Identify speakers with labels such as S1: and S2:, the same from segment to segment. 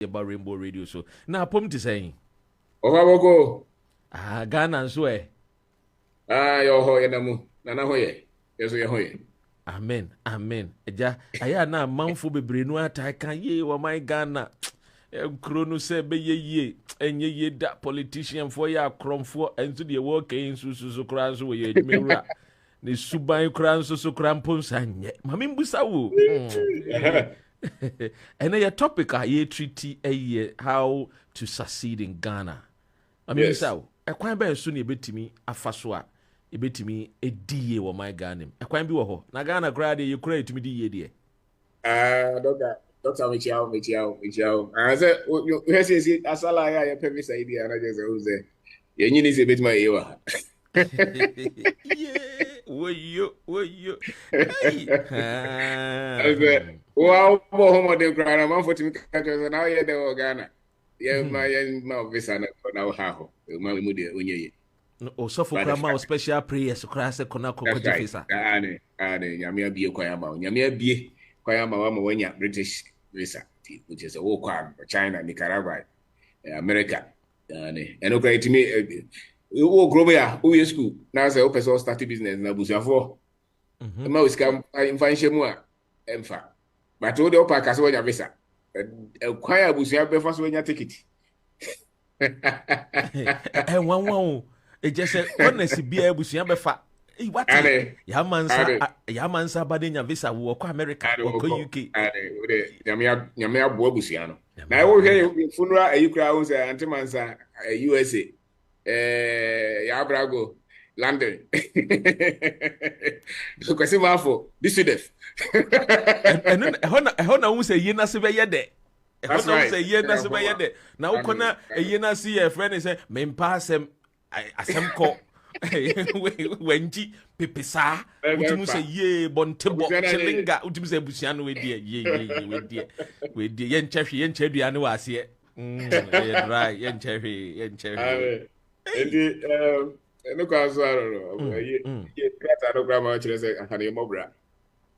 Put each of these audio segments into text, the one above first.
S1: about Rainbow Radio so. Now pom to saying.
S2: Ovaboko.
S1: Ghana and so
S2: Yo ho yenamu. Nana hoye. Yeso ye hoye.
S1: Amen. Eja aya na manfo bebre no ata kan ye wo my Ghana. Kro no se be ye enye ye da politician for ya kromfo enso de wo kan susu kra so ye adwumewura. Ne suban kra nso kra mponsa nye. Mame mbusa wo. And your topic ye treaty how to succeed in Ghana. I mean, so a quite bad soon a bit to me a faswa, a bit to me a DA or my Ghana. A quite be ho. Na Ghana grade you create to me the idea.
S2: Doctor Michel. I said, you see, as I like a previous idea, and I just say, you need a bit my ear.
S1: Yeah, were you?
S2: Wow, home of the grand amount for me, and now you're the Ghana. Yeah, my visa now how.
S1: So for grandma special prayers across the Konako visa.
S2: Yamia be Koyama, Yamia be Koyama when you're British visa, which is a walk China, Nicaragua, America. And okay to me. Growing who is school now say open source start business na busia for ma we scam infan more emfa but all the upper case when your visa kwaya busia be for so when your ticket
S1: one it just say honestly be busia be fa what ya mansa badenya visa wo ko America wo ko UK
S2: nyame abo busia no na wo hwe funeral ayikura wo say antimansa USA Yabrago, London. Because I'm for this is
S1: and then Hona will say Yena Sibeyade. That's right. Say Yena Sibeyade. Now, Kona, a Yena see a friend and say, Men pass him. I some call Wenji Pipisa, Utum say, Ye, Bontebo, Chelinga, Utum say Busiano with dear, with the Yen Cheffy, Yen Cherry, I know I see it. Right, Yen Cherry.
S2: No cause I don't know. Grammar say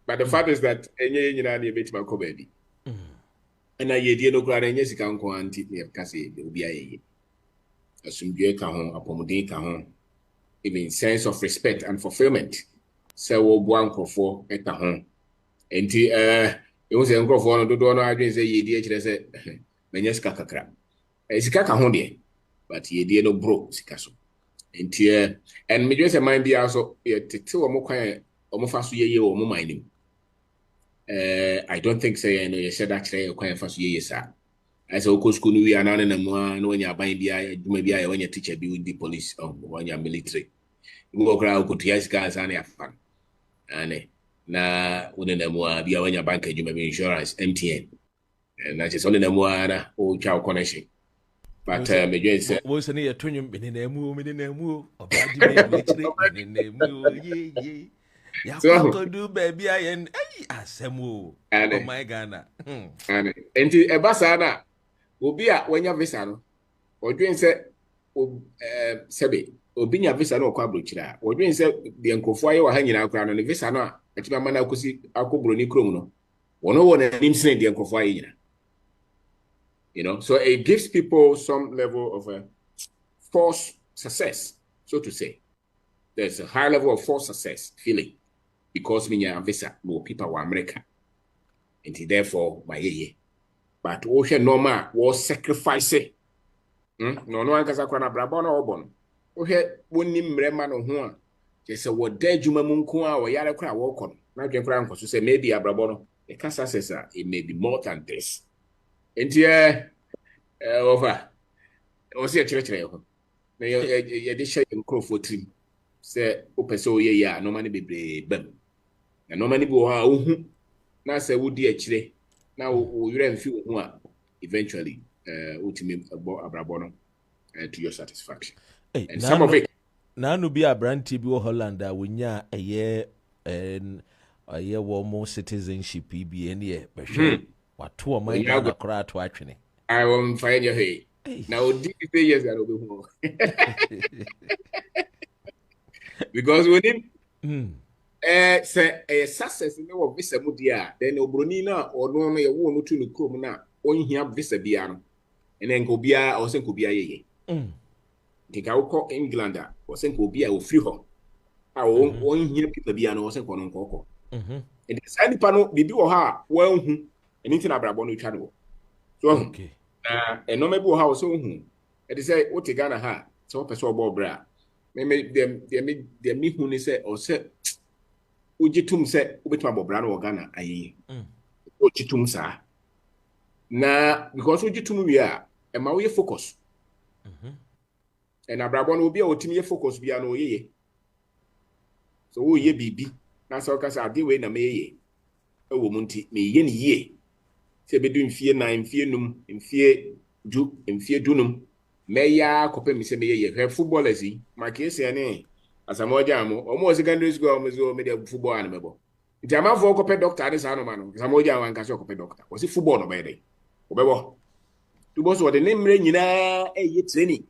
S2: but the fact is that any bit my baby. And I did no grad and yes, can go and Cassie will be a assume you can home, even sense of respect and fulfillment. So one for at the home. And it was a microphone, do not I didn't say ye dear, say, Meneska crab. It's Kaka Honey. But ye dear no bro, Sikaso. And me just a mind be also two or more quiet, almost fast ye or more mining. I don't think say no, you said actually a quiet fast ye, sir. As a school, we are not in a one when you're buying the maybe I when your teacher be with the police or when you're military. You walk around, go to yes, guys, and have fun. And now, wouldn't them be when your bank, you may be insurance, MTN. And that's just only the one old child connection. But me say
S1: was an ear twin in a moo or bad ye. So do baby I and Asemu and my Ghana.
S2: And a basana will be at when your visa or doing say Sebi or being a visa no quabluchina or doing say the uncle fire hanging out crown on the visa no at my man I could see Alcobroni Chrono. Or no one named the uncle fire. You know, so it gives people some level of false success, so to say. There's a high level of false success feeling because when you're a visa, more people were America. And therefore, by ye. But Ocean Norma was sacrificing. No one can say, Brabon or Bon. Okay, one name Reman or one. Just a word dead Jumamunkua or Yarakra walk on. Now, Jan to say maybe a Brabono. The Casa says it may be more than this. And over. I was here church. Now, you did share your crow for trim. Say, open so ye, no money be bem. And no money go now say, would dear chile. Now, you ran few one eventually, ultimately about Abrabono to your satisfaction. And some of it.
S1: Now, no be a brand TB Holland, when ya a year and a year war more citizenship, be any year. But sure. What two of my Ghana crowd to actually?
S2: I won't find your hay. Now, did you say yes? I will be more. Because when him, say a success in our visa mudia, then Obronina or no, you won't to the Cromana, on here visa biano and then go bia or send Kubia ye. The Gauco England or send Kubia or free home. I won't hear people biano or send Coco. And the sandy panel be do her well, and into Abrabonu channel. So, okay. And no maybe how so. It is a what Ghana ha, so person bob bra. Maybe them me who say or say, Ujitum said, Ubitama Brano or Ghana, aye. Ujitum sa. Na because Ujitum we are, and my focus. And Abrabon will be a team focus be an oye. So, ye be. That's all because I do wait a may. A woman me yen ye. Say between fear nine, fear num, in fear ju, in fear dunum. May ya copy me say me her footballers, my case, and as a more jam, almost secondary school, media football animal. It's a man for copy doctor, this animal, because I'm more jam and castle copy doctor. Was it football by day? Obey. To boss what the name ring in a training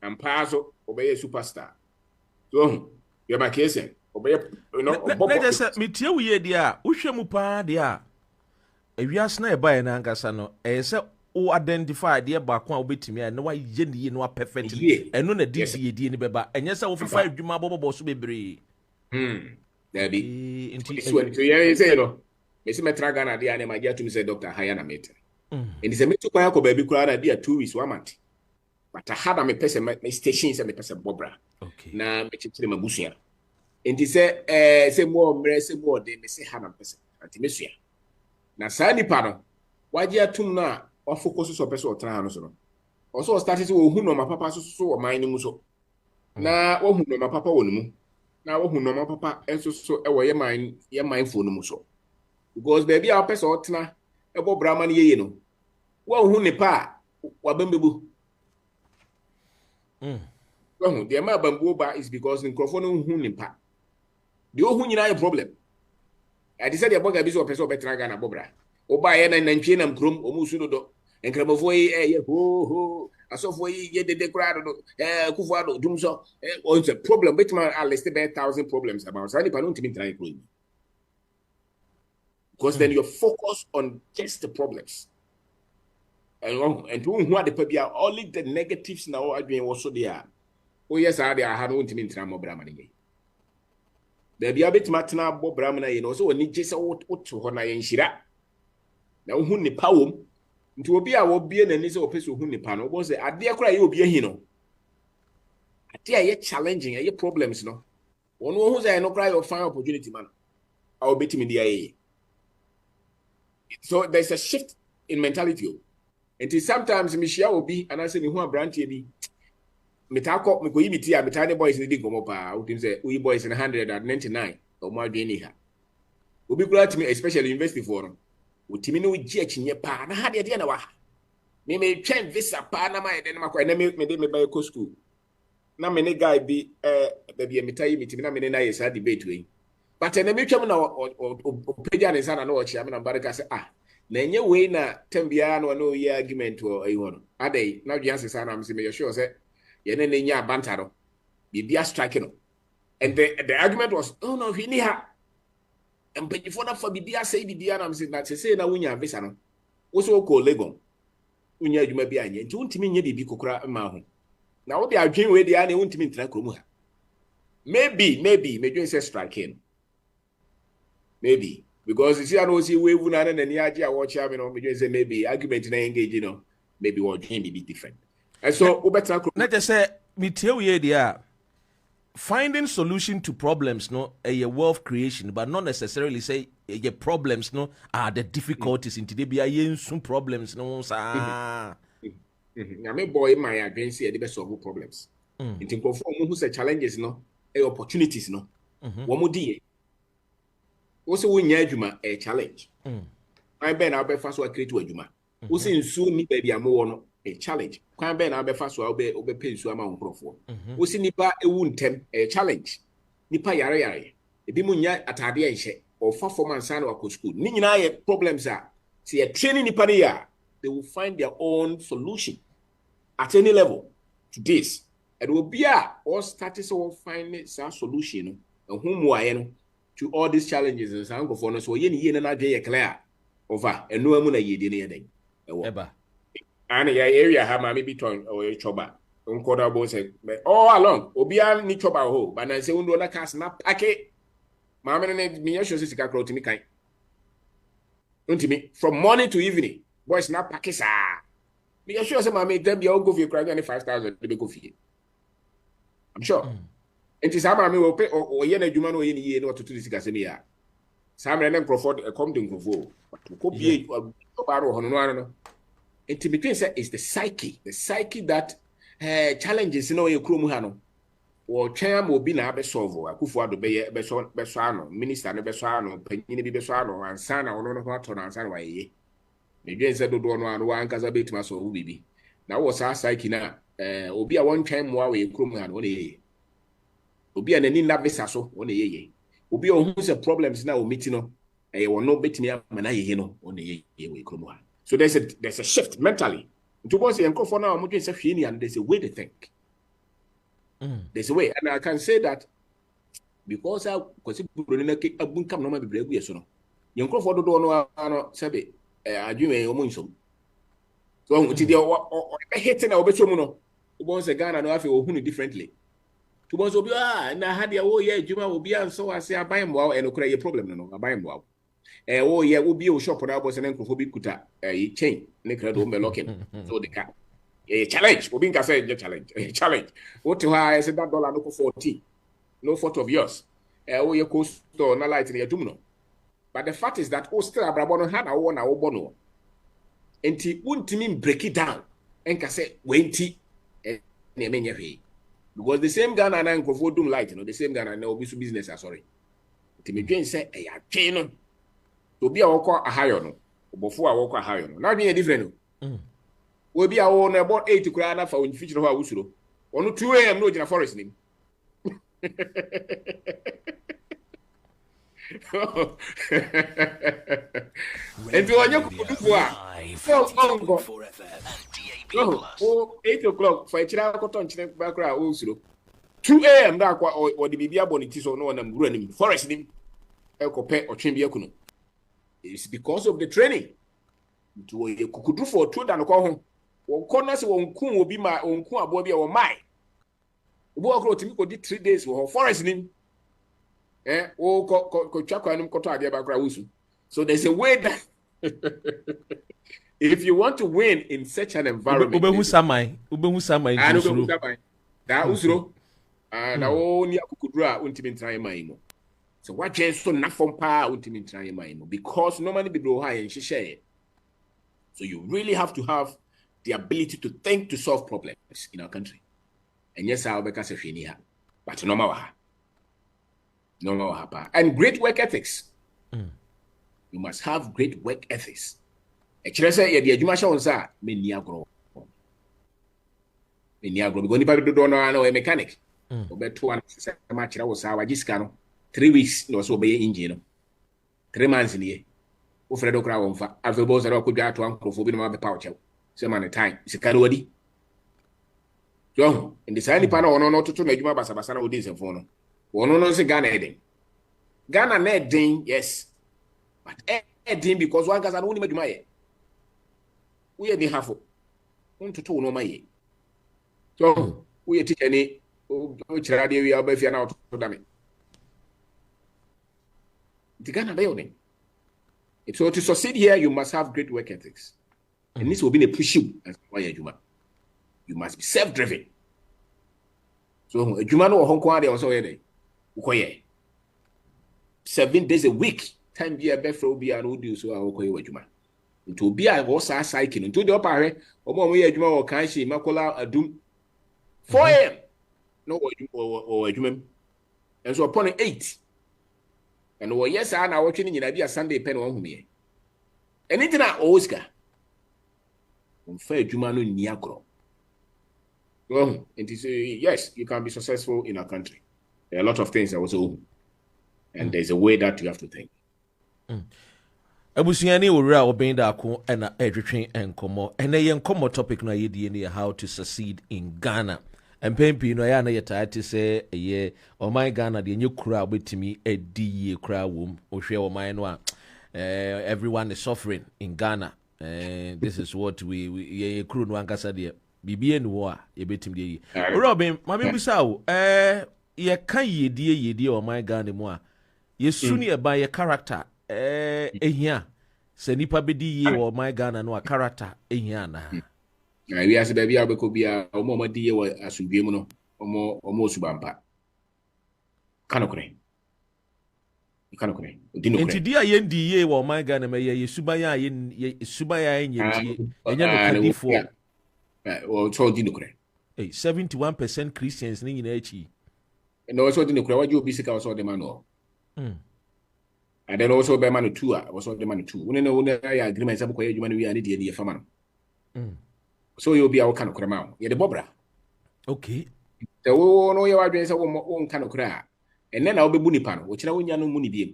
S2: and pass obey a superstar. So, you're my case, obey,
S1: let us me tell you, dear, Ushamupa, dear. If you are snare by an ankasano, say, o identify dear Bakwa with me, and no, I jenny no perfectly, and none a DC in the beba, and yes, I will find you my bubble boss be brave.
S2: There be into you say, no, Miss Metragana, the animal, get to me, say Dr. Hayana Mate. And it's a metal quack baby crowd idea 2 weeks 1 month. But I had a person, my stations and a person Bobra. Okay. Now, make it to my bushia. And he said, say more, they may say Hannah person, Antimesia. Now, Sandy Pano, why do you two now? Or focuses on person or trans. Also started to who know my papa so or mine muso. Now, oh, who know my papa won't. Now, who know my papa and so away your mind for no muso. Because baby, our person or tna, a bob Brahman ye no. Well, who ne pa, wabembu. Well, the amount of bamboba is because in Crofono who ne pa. The old who a problem. I decided about a bit of person better than a bobra. Oba and chain and crum, or musudo, and Cramovoy, ho, as of way get the decorado, Kufado, Dumso, or it's a problem. But man, I'll list about 1,000 problems about Sally Panon to be trying. Because then you're focused on just the problems. And who are the people, only the negatives now are being also there. Oh, yes, I had no intimate drama Brahman. There be a bit matna Bob Brahman, you know, so when you just what to Hona and Shira. Now, who ne power to be our being and is opposed to who ne pano was a dear cry you be a hino. A dear yet challenging a problems, no. One who's a no cry or fine opportunity, man. I'll bet him in the IA. So there's a shift in mentality. And sometimes Michelle will be, and I said, who are brandy be. Metako, Mikoimitia, Metani boys in the Gomopa, who can say, we boys in 199 or more than anyhow. Will be glad to me, especially investing for them. Utimino judge in your pa, na had the idea. Me may change visa Panama and then my name me by a school. Now, many guy be baby, me tell you, me na is a debate way. But in the mutual or Pajan is an annoyed chairman and Baraka say, na nye way na tembiano no ye argument or a one. Are they now the answer? I'm saying, sure, say, Yenenia Bantaro, be striking. And the argument was, oh no, he near. And before that for Bidia say Bidia, I'm saying that say na winya Visano. Also call Legon. Winya you may be anya. Don't mean ye be Kokra Mahu. Now they are doing where they are, they won't mean Trakrumuha. Maybe, maybe say striking. Maybe. Because you see, I know see we wouldn't and the idea watch him, you know, say maybe argument in engage, you know, maybe what him be different. And so
S1: let us say me tell you there. Finding solution to problems, no, a wealth creation, but not necessarily say your problems, no, are the difficulties in today. Be a some problems, no, sir.
S2: Now, me boy, my against the best solve problems. It involves who say challenges, no, opportunities, no. One more day. Also, when you a challenge. I bet I'll be fast to create a juma. Who say soon me baby I'm more a challenge. Can ben abe fast will be pay so amount profo. Wo si nipa ewuntem a challenge. Nipa yare. Ebi mu nya atade enhye or 4 months and wa school. Ni nyina ye problems are. See a training nipa ya, they will find their own solution at any level to this. And will be all status will find some solution and whom no to all these challenges and some for no so ye na ye clear over and no mu na ye dey.
S1: Eba.
S2: And yeah, area have my maybe turn or a choba. Uncoda boss all along. Obia ni choba ho, but I say undo na cast na packet. Mamma and me shows is a crowd to me kind. From morning to evening, boys na packet sa. Me sure say mammy them you go for your crying 5,000 to be go fee. I'm sure. And it's how me will pay or yen a human or any year not to do this gasemia. Some and then Crawford come to Crawford. But to copy a barrow on no. Intimidation say is the psyche that challenges no ye krom ha no wo twan mo bi na be solve akufo ado be so ano minister no be so ano panyin bi be so ano ansa na ono no ho ato na ansa na waye me dwen se dodo no ano ankaza betima so wo bibi na wo sa psyche na obi a won twan mo a we krom ha no ye obi a nani na visa so wo ye obi a hu se problems na o meet no wo no betimi amana ye no wo ye we krom ha. So there's a shift mentally. To boss and for now, and there's a way to think. There's a way, and I can say that because I was a boom come no be brave so. Young for the door no sabe adwuma omunso. So the hating our bechomuno. To boss a Ghana no afi ohunu differently. To boss obi na had ya wo ye adwuma obi an so ase aban mo and okra ye problem no aban mo. Oh yeah, we'll be a shop for our boss and then kuta a chain, Nickel locking. So the car. A challenge, we being say challenge. A challenge. What to I said that dollar no 40. No fault of yours. Oh, your coast or no light in your dumino. But the fact is that still Abrabono had a one our bono. And he wouldn't mean break it down. And can say, wenty and because the same gun and uncle for doom light, the same gun and no business, sorry. Timmy say, a chain. To be a walker a higher no, before I walk a higher no. Not being a different. We'll be our own about 8 to cry for in future of our Usuro. Only 2 a.m. no in a forest name. And to a young for 8 o'clock for a child cotton background Usuro. 2 a.m. that or the Bibia bonitis or no one am running forest name. Elko pet or chimbia kuno. It's because of the training. To a kukudu for 2 than a call home. One corners won't will be my own Kuabobi or mine. Walk road to me 3 days for forest name. So there's a way that if you want to win in such an environment, that Usro and I only kukudra ultimate try my. So what chance so not from power ultimate try my because normally be high and she share. So you really have to have the ability to think to solve problems in our country. And yes, I'll be cast here, but no more. And great work ethics. You must have great work ethics. Actually, say the education on sa many agro. Because if don't know a mechanic, over 2 months match was our discount. 3 weeks no so be engine. 3 months in here. Ufredo crowd on fa. After boss I could get to uncle for being my pouch. Some man time. It's a carodi. So in the side panel no to Najuma Basabasana with this and phone. One no say Ghana heading. Ghana heading, yes. But heading because one can only make my we are the half. 1 to 2 no my. So we teach any which radio we are by now to damn. The Ghana building. So to succeed here, you must have great work ethics. And this will be a push you as you must be self-driven. So Juma no Hong Kong also here. 7 days a week. Time be a best for be an audio so I will Juma. To be a horse cycling into the upper or Juma or Kanshi Makola a doom 4 a.m. No or Juma. And so upon 8. And yes, I now watching in a Sunday pen on me. Anything I always got. Unfair Jumano Niagro. Well, it is yes, you can be successful in our country. There are a lot of things that also, and there's a way that you have to think.
S1: Abusiani owura obenda ako na edwetwe enkomo ene ye enkomo topic na yedie ne how to succeed in Ghana. Empempi no ya na yetaate se ye oman Ghana de enye kura obetimi edi ye kura wom ohwe oman no a everyone is suffering in Ghana. This is what we crew no ankasa de bibie no a yebetim de yi. Robin, mama bisa wo ye kan yedie o my Ghana mu a yesu ne ba ye character ehia se nipa bedi ye o my Ghana no a character ehia na.
S2: We as baby abeko bia omo di ye wo asudwe mu no omo subampa. Kanokre.
S1: Enti dia yendi ye wo my Ghana me ye subaya ye subaya enyetie enya no kadifo.
S2: O so di nokre.
S1: 71% Christians ni nyina echi.
S2: No so di nokre waje obi sika so de man no. And then also be man 2 also de man 2. One ya agreement say bokoye adwuma no wi ani de ye fama no. So you be a kanokre ma ye de bobra.
S1: Okay.
S2: The wo no ye wadwen say wo kanokre a enne na obebu nipa no wo kira wonya no mu ni biem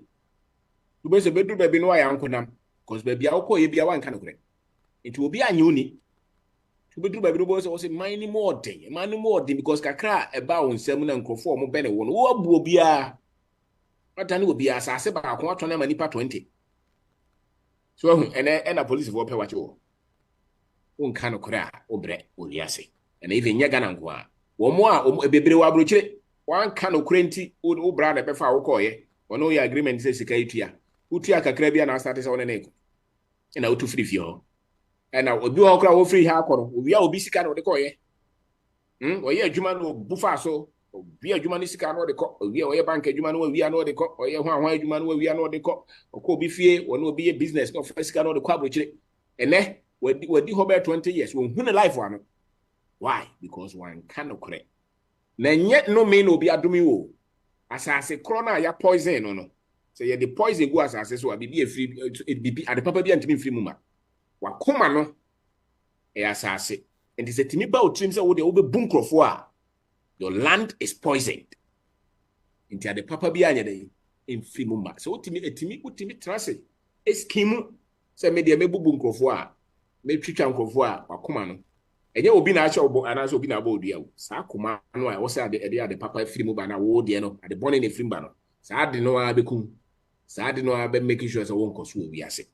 S2: du be se bedu be bi no ya nkonam cause be bia wo ko ye bia wan kanokre nti obi anye oni du bedu be bi no bo se mine more thing because kakra e ba won nsam na nkrofo mo be ne wo no wo abu obi a atane obi a asase ba ko atone ma nipa 20 so ene na police wo pe wache wo won kanokre a obre oriase ene even nya gana nko a wo mo a bebre wa abrochire one kind of cranty would brother befa wokoye ono ya agreement say sika itua utua kakra bia na start say one na eko na utu free fio na obi ho kra wo free ha akoro obi a obi sika no de koye oye adwuma no bufa so obi adwuma ni sika no de ko obi oye bank adwuma no wi no de ko oye hwan adwuma no wi no de ko okọ obi fie wono obi ye business no sika no de ko abrochire ene wadi ho be 20 years wo hu na life wano why because one kind of correct na yet no mean obi adomi wo asase krona ya poison no say ye the poison go asase so bibi e free bibi ade papa bi antimi free muma wakoma no e asase and is etimi ba otrim say wo de wo be bunkrofo a your land is poisoned inti ade papa bi anya dey in free muma so utimi trase eskimu say me de mebubu nkrofo a me twitwa nkrofo a wakoma no enye obi na acha obo anaso obi na aba odua wo saa koma no a wo say ade papa free mu ba na wo de no ade born in free ba no saa de no a bekum saa de no a be make sure say wo nkoso obi ase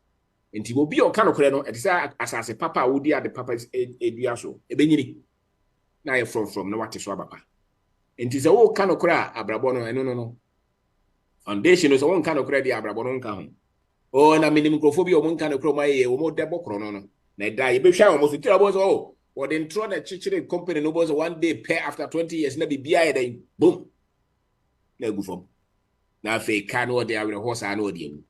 S2: enti obi o ka no kore no e say asase papa wo di ade papa edua so e benyini na ye from na wate so abapa enti say wo ka no kore a abrabo no no foundation so wo ka no kore di abrabo no nka ho o na minim microphobia o mo nka no kore ma ye o mo debo kro no na da ye be hwa o mo so tira bo so or then throw the chichiri company no was one day pay after 20 years na bibia then boom na go from na fe kan o dey awre horse an o dey mu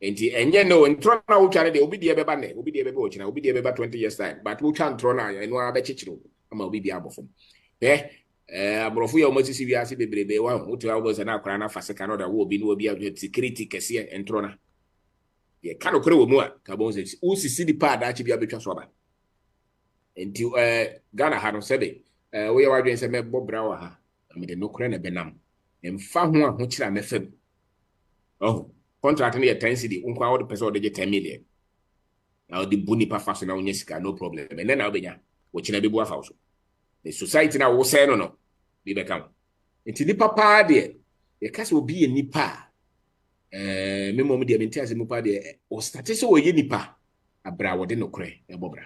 S2: enti enye no ntro na wo tware dey obi dey beba ne obi dey beba o china obi dey beba 20 years time but wo twa ntro na eno a be chichiri ama obi bia abofom abrofo ya o masisi wi ase bebrebe wa wo to awo na akra na fase kan o da wo obi no obi a security kese ntro na ye kan okre wo mu a ka bon se wo sisi di pa da chi bia betwa so ba enti Ghana ha no sebe we ya wadwen se me bobra wa ha me de nokre na benam emfa ho a ho kira me fam contract na ye 10 cedi unkwa wo de person de 10 million na the buni pa fa so na onya sika no problem and then na obenya wo kina bebu afa so the society na wo say no bi be kam enti ni papa de ye kase obi ye nipa me mom de menti ase mu pa de o start so wo ye nipa abra wo de nokre e bobra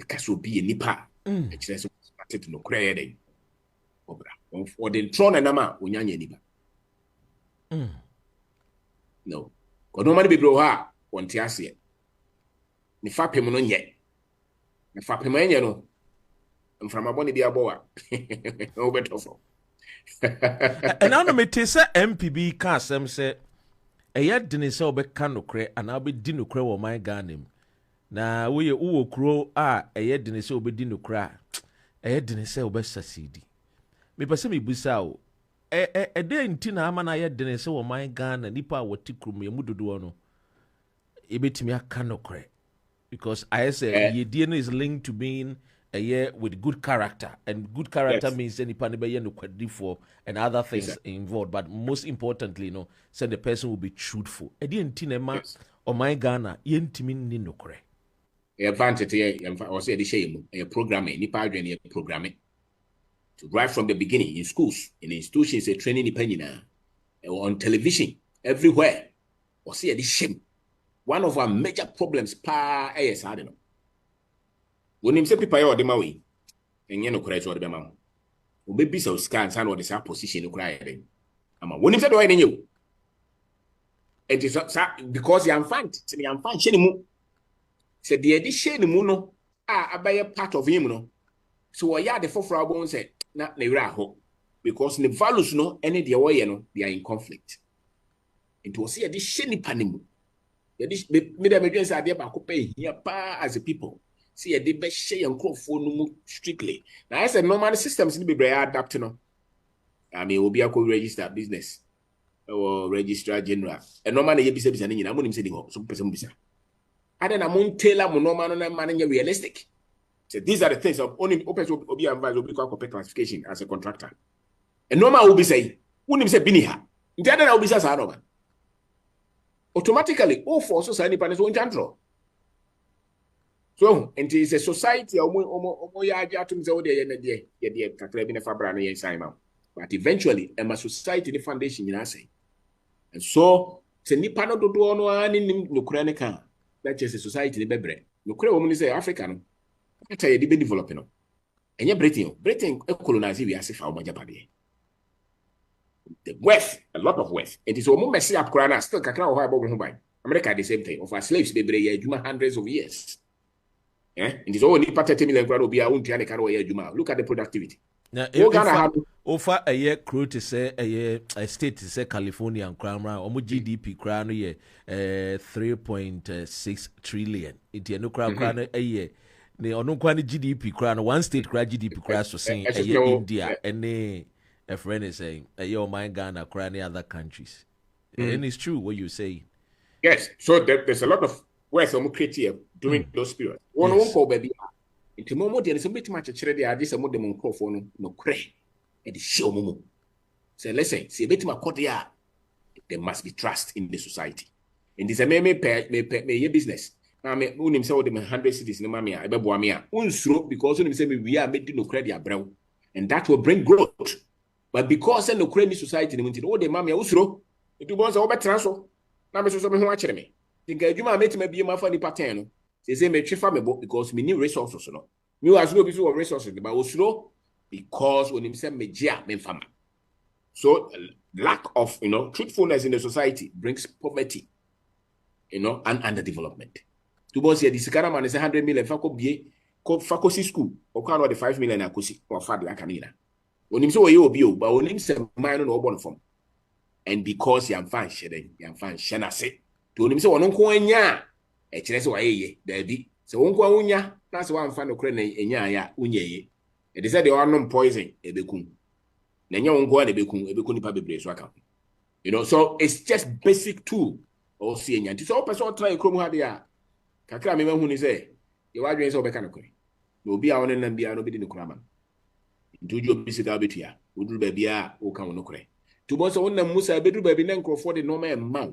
S2: kaso bi nipa e kire so start no kra dey obra for the throne na ma onyanya nipa no ko no ma be bro ha wonte ase ni fapem no nye ni fapem enye no mframa boni bi aboa o betofo
S1: and now me te say MPB ka asem say eya dene say obeka nokre ana obedi nokre wo my Ghana na woye uwo kro a eye dene se obedi no kra eye dene se obesasidi me pese me busa o de nti na ama na ye dene se wo man Ghana nipa woti krum ye mudodo no ebetimi aka no kra because I say ye DNA is linked to being a year with good character, and good character means any panibaya no kwadifo and other things involved, but most importantly, say the person will be truthful. Edi ntinema o my Ghana yentimi ni no kre.
S2: Advantage or say the shame a programming ni padre programming to right from the beginning in schools, in institutions, a training opinion on television everywhere or see the shame one of our major problems pa yes I don't know. When him say people are the way, and you know correct or the man. Obebi so scans and what is our position no cry then. Ama when him say do I you. It is because you am fan sheni mu. Say the sheni mu no abaya part of him no. So we are the for abon say na wura ho because the values no any the way no they are in conflict. It was here this sheni panimu. Me dem adwen say ade ba ko pay here pa as a people. See a be share and crop strictly. Now I said normal systems need to be adapt no. I mean, obi akọ register business or registrar general. And normal na yebisa bisa nyina mo nim say so person bisa. Ada na mo tailor mo normal na man realistic. So these are the things of only open obi advise obi kwa classification as a contractor. And normal obi say, unim say bini ha. Nti ada na obi say sa no. Automatically all for so say ni panes won chantro. So, and it is a society but eventually a society the foundation in say. And so se nipa no dodo no ani no kura ne kan that is a society the bebre. No kura woman say Africa no. That ye be developing no. Enye Britain colonize we as fa o Japan. The wealth, a lot of wealth. It is almost messy up kura na still kakra o ha bo ho ban. America the same thing. Of our slaves bebre ye juma hundreds of years. Yeah, and it's only part 30 million crowd will be a look at the productivity.
S1: Now, if offer a year crew to say a state to say California and crown round, GDP crown year 3.6 trillion. It no crown a year. The only GDP crown one state crown GDP crown so saying a year India and a friend is saying a year my Ghana crown other countries. And it's true what you say.
S2: Yes, so there's a lot of where some creative during those periods. One won't call baby. Into moment there is a bit much a chere there this a modern microphone no cray. And the show momo. So listen, see a bit my cordia. There must be trust in the society. And this a me business. Now me unim say them 100 cities no mamia ebebo amia. Unsuro because unim say we are making no credit abrow. And that will bring growth. But because no credit society no all the mamia usuro. It was over transfer. Now me so me ho akere me. Think adwuma meti ma bie ma fa ni pattern no say me twe me bo because me need resources no me was no be so resources but osuro because when him say me gia me fama. So lack of truthfulness in the society brings poverty and underdevelopment. To boss here this kind of man is 100 million fa ko bie ko fa ko si school o kan no the 5 million akosi or fa de akanina when him say we obi o but when him say man no born from and because yam fan shena say to onim se wono nko anya e kire se waye da bi se wonko awunya na se wan fa no kure na enya ya unyeye e de se de onom poison e bekun na nya wonko na bekun nipa bebre so aka so it's just basic tool o si enya nti so person try krom ha de a kakra me mahu ni se ye wadwen se obeka no kure na obi a wono nam bia no bi de no kura ma ntuju obi se ga betua oduru ba bia o kan wono kure to bo so wonnam musa beduru ba bi na nkrofo de no ma emma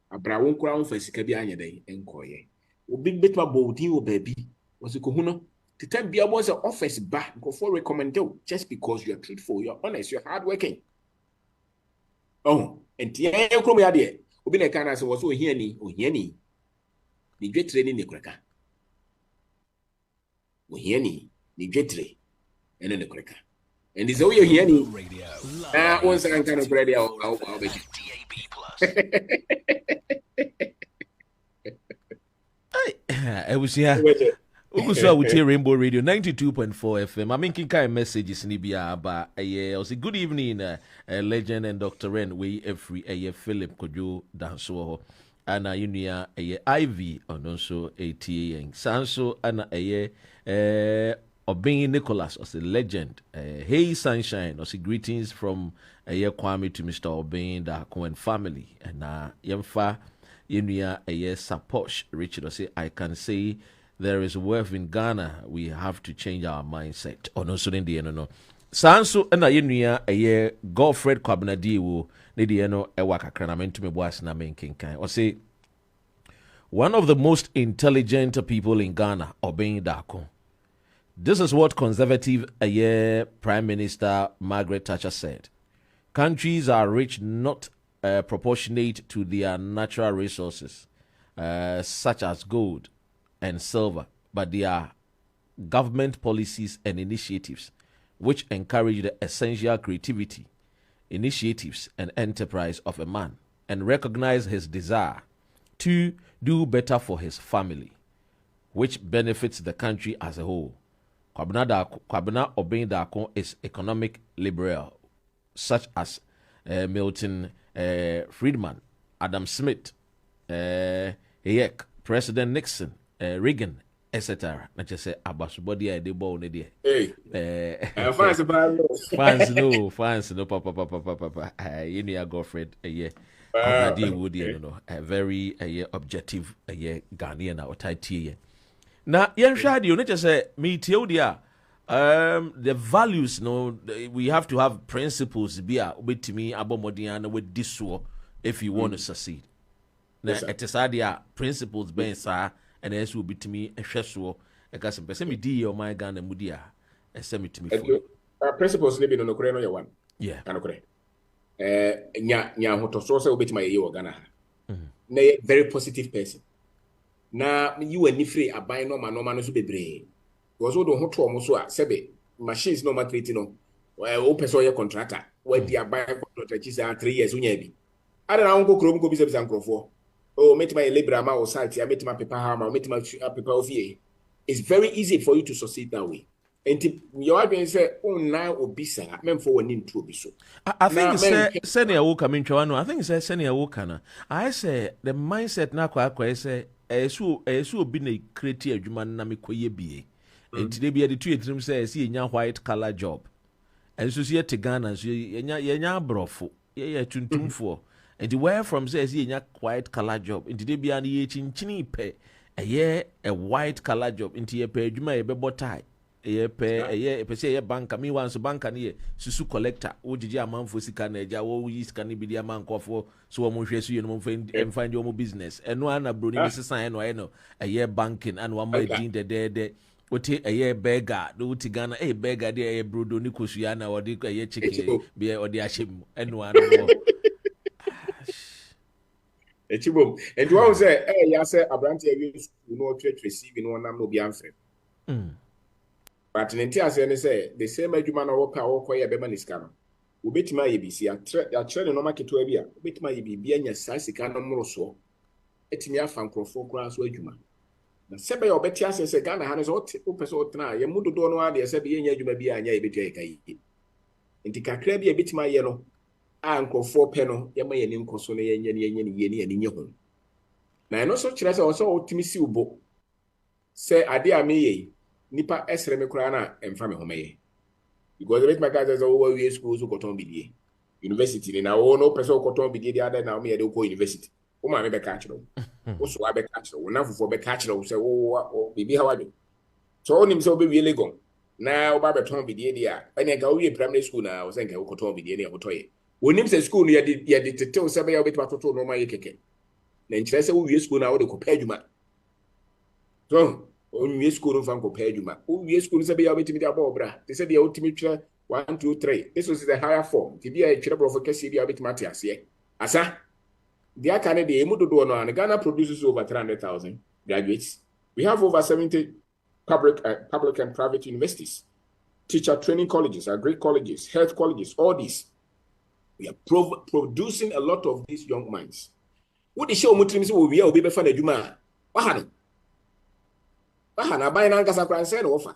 S2: abrawon kura on fasika bi anya dai enkoye obi betwa bodi o baby was ko huno the time bia was office ba go for recommend you just because you are truthful, you are honest, you are hardworking. And tie krom ya de obi na kana se was ohia ni ni dwetre ni nekreka ohia ni dwetre ene nekreka and is oyo ohia ni one second kind of radio I'll be
S1: I was here. Ugusa with Rainbow Radio 92.4 FM. I mean, kinkai messages ni biya aba. I say good evening, Legend and Dr. Ren. We every Philip Kojo Danso ana yunia Ivy and also ATA Sanso ana Obin Nicholas as a Legend. Hey Sunshine, also greetings from Kwame to Mr. Obin Dako and family. And Yemfa Yenuya Saposh Richard or say I can say there is wealth in Ghana. We have to change our mindset. No so no. Sanso and Yenuya Godfred Kwabnadi wo Nidiano Ewaka Kranament me boas na menkinkan. Or say one of the most intelligent people in Ghana, Obin Dako. This is what conservative Prime Minister Margaret Thatcher said. Countries are rich not proportionate to their natural resources. such as gold and silver, but they are government policies and initiatives which encourage the essential creativity, initiatives, and enterprise of a man and recognize his desire to do better for his family, which benefits the country as a whole. Kwabena Obeng Darko is economic liberal, such as Milton Friedman, Adam Smith, Hayek, President Nixon, Reagan, etc. Na just say abasubodi a dey ball ne dey. Fans no papa. You know your girlfriend a very objective Ghanaian or Thai. Now, you just say me tell the values, we have to have principles be with me abomodiana with this if you want to succeed. Now, it is idea principles being sir, and as will be to me a shesuo. I got some person me di or my Ghana mudia, and send me to me for
S2: principles living on the Korean or one.
S1: Yeah,
S2: and okay. Nya hotoso will be to my year Ghana. Very positive person. Na you and free a buy no man so be brave. Was all the hot almost sebe machines no matter no. Open so your contractor where they are buying contract 3 years unyebi. I don't know go go business and for. Oh, meet my labor ma or site, I meet my paper hammer, meet my paper of ye. It's very easy for you to succeed that way. And your audience say, oh now obisa, men for one into obiso.
S1: I think senior will come into one. I think it's senior will can. I say the mindset na kwa say so be a creative human na me koye bie. And today be the two dream say see nya white collar job. And so see te Ghana so nya brofo. Ye tuntumfo. And the where from say see nya white collar job. And today be an ye chinchini pe a white collar job into ye pe adwuma ye bebo tie. Ye pe say ye banker me wan so banker ne susu collector wo gigi amanfo sika na eja wo yi sika ne bi dia mankofo so wo hwe so ye no find your business eno ana bro ni sesan eno eno ye banking and one my din de wote ye beggar do wuti Ghana beggar de ye bro do ni kosua na wo de ye chicken bi o de ahyem eno ana wo
S2: echibom and you say ya say abrante you no church receiving one am no bi amfre but Nentia say the same adwuma na wo pa wo koye be maniska no obetima ye bisi a trade no market wa bia obetima ye bibia anya sasika no moroso etimi afa nkrofo kura so adwuma na sebe ye obeti ase se Ghana ha no so o pese o tena ye mudodo no ade sebe ye nya adwuma bia anya ye betua ye kai enti kakra bia betima ye no a nkrofo pe no ye ma ye ni nkoso no ye nya ni nye ho na eno so kire se o so otimi si ubo se ade a me ye nipa esre me kura na emfa me homeye because the my guys over we schools go ton bidie university na wo no person go ton bidie the other na me dey go university o ma me be catch no o so wa be catch no na fofo be catch no say o bibi how ado so onim say o be wie legon na o ba be ton bidie dia ene ga o wie primary school na o say ga o go ton bidie na o toye onim say school ye de tete o say be ya o be to no ma ye keke na nkyere say o wie school na o de ko pa adwuma so on we school from Kopeduma. Oh, we school is a bit of Bobra. They said the ultimate 1, 2, 3. This was the higher form. To be a trouble for Cassia bit Matthias, yeah. Asa, the Canada, Mudo and Ghana produces over 300,000 graduates. We have over 70 public and private universities, teacher training colleges, agri colleges, health colleges, all these. We are producing a lot of these young minds. What the show Muslims will be a baby fan of Juma? Na buy na nkasa kran say na ofa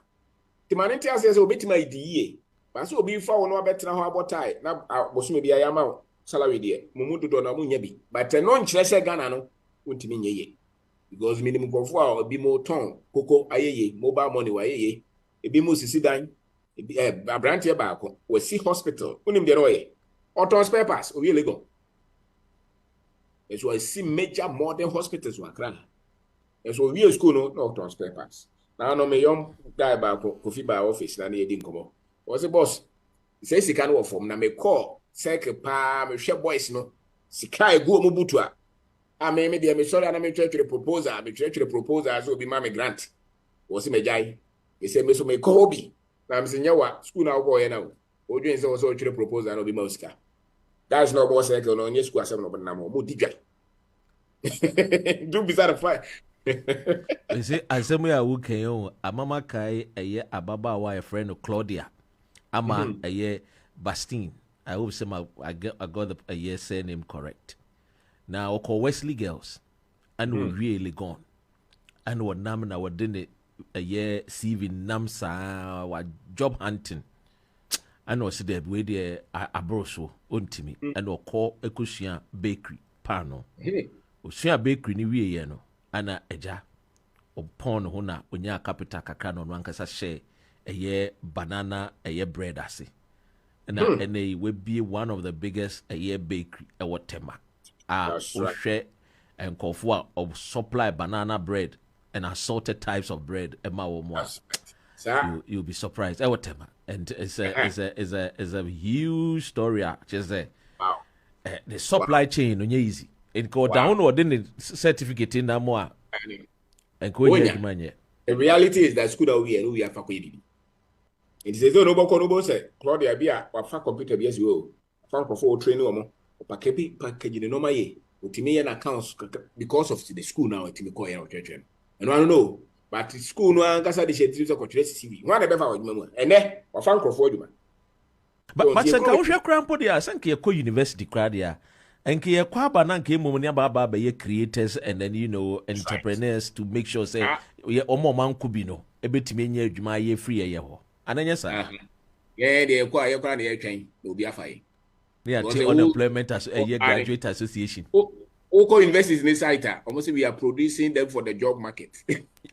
S2: timanenti ase so betima idie ba so obi fa wono abetena ho abotai na bosume bia ya ma salary de mumudodo na munya bi but no nkyere se Ghana no wontimi nyeye because minimum gofo a obi mo ton koko ayeye mobile money wa ayeye ebi mo sisi dan ebi abrante ba akọ wasi hospital unim de roye auto spare parts obi lego so I see major modern hospitals wa Accra. And so we school no transfer pass. Now no me young guy ba kofi ba office na e din komo. Was a boss. Say sika no form na me call cycle pa me hwe boys no. Sika egu omo butua. A me dey me sorry na me try proposal, so be ma me grant. Was me jai. He say me so me call bi. Na me say nyawa school na go ye na. Odwen say so try proposal no be ma sika. That's no boss cycle no nye school asem no na mo digwa. Do beside the fire.
S1: You see, as we are working on a mama kai a year ababa wa a friend of Claudia. Ama a year Bastine. I hope some I got the a year surname correct. Now call Wesley girls and we're really gone. And what nam na what didn't a year CV namsa what job hunting. And was there with the abroso untimi and or call Ecusia bakery pano. Osia bakery ni wie ye no ana eja upon hona onya capital kakra no ankasa share eye banana eye bread ase na ene we be one of the biggest eye bakery e wotema ohwe enkofo of supply banana bread and assorted types of bread ema wo mo you'll be surprised e wotema and it's a huge story just say
S2: wow
S1: the supply chain no easy it go down or the certificate in that more and go the
S2: reality is that school that we are faculty. It says no no say Claudia Bia or fa computer BS you fa for training or package no my ultimate an accounts because of the school now to me call and I don't know but school no ankasa the shit to CV one ever and then or fa for you
S1: but sanka wo hwe krampo dia sanka ye ko university crowd dia and ke kwa ba na nke mom ne ba be creators and then entrepreneurs to make sure say ye omo man ku bi no ebetime nya adwuma ye free ye ho ananya sa
S2: yeah de kwa ye kwa na ye twen obi afai
S1: yeah the unemployment as a graduate association
S2: Oko universities in this site almost we are producing them for the job market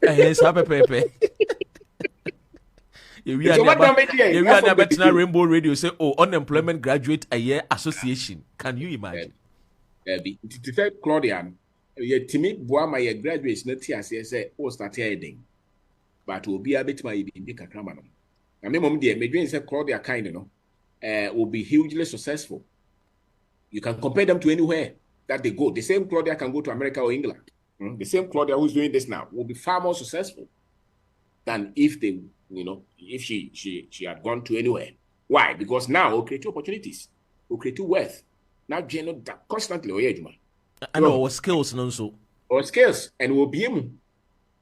S1: yes pepe we are better Rainbow Radio say unemployment graduate a year association. Can you imagine?
S2: To say Claudian, ye timi boa my graduates not here say start heading. But will be a bit my big kakramano. I mean mom dear, me say Claudia kind will be hugely successful. You can compare them to anywhere that they go. The same Claudia can go to America or England. The same Claudia who's doing this now will be far more successful than if they if she had gone to anywhere. Why? Because now we'll create opportunities, we'll create wealth. Now, that constantly,
S1: I know our skills, no so.
S2: Our skills, and we'll be able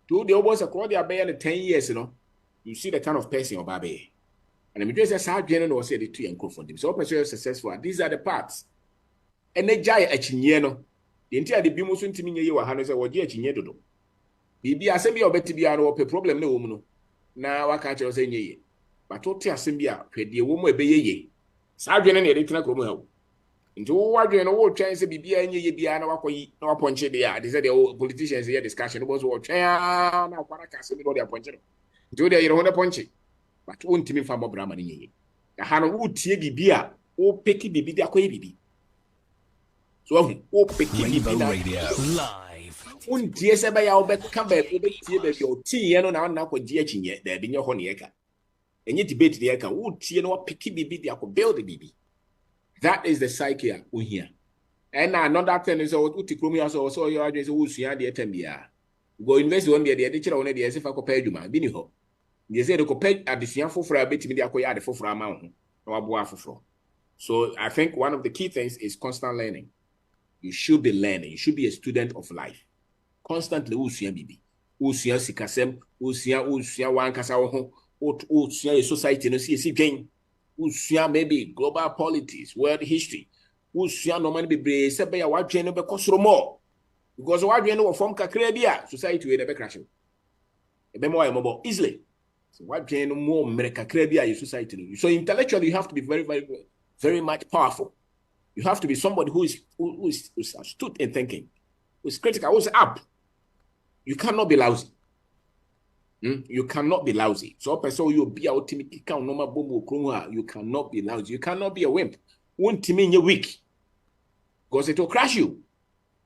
S2: to the almost across the bay in 10 years, you see the kind of person of Babe. And I'm just how general was said the two and co for them. So, person successful. These are the parts. And they jay a chiniano. The entire the Bimusun to me, you were Hannah or dear Chinedo. Be a semi or better be a problem, no woman. Now I can't say ye. But what tear Simbia, the woman be ye. Sergeant and editor Cromo. Into what you know, chance to be a ye no punch it. They said the old politicians here discussion was what now what I can't say what they are punching. Do they want to punch it? But won't me from Brahman ye. The Hannah would see be beer, or picky be the aquabi. So, oh, picky radio live. Un dear Sabay, I'll bet come back with your tea, and now for DH yet, there be your honeyeka. And yet debate the eka, would tea no picky be the aqua build the baby. That is the psyche we hear. And another thing is Uticromia also your address who's here the Atembia. Go invest one day, the teacher on the as if I compare you, man. Biniho. You say the compare at the Sian for a bit media the for a mountain or a boafro. So I think one of the key things is constant learning. You should be learning, you should be a student of life. Constantly, Usia Bibi, Usia Sikasem, Usia one Casao, Usia society, no see gain. Usia maybe global politics, world history. Usia no man be brave, Sabaya, what general because more. Because what general from Cacrebia, society with a crash. A memoir mobile easily. So what general more America Crebia is society. So intellectually, you have to be very, very, very much powerful. You have to be somebody who is astute in thinking, who is critical, who is up. You cannot be lousy. You cannot be lousy. So, person you be ultimately count normal bomb. You cannot be lousy. You cannot be a wimp. Won't mean you're weak, because it will crash you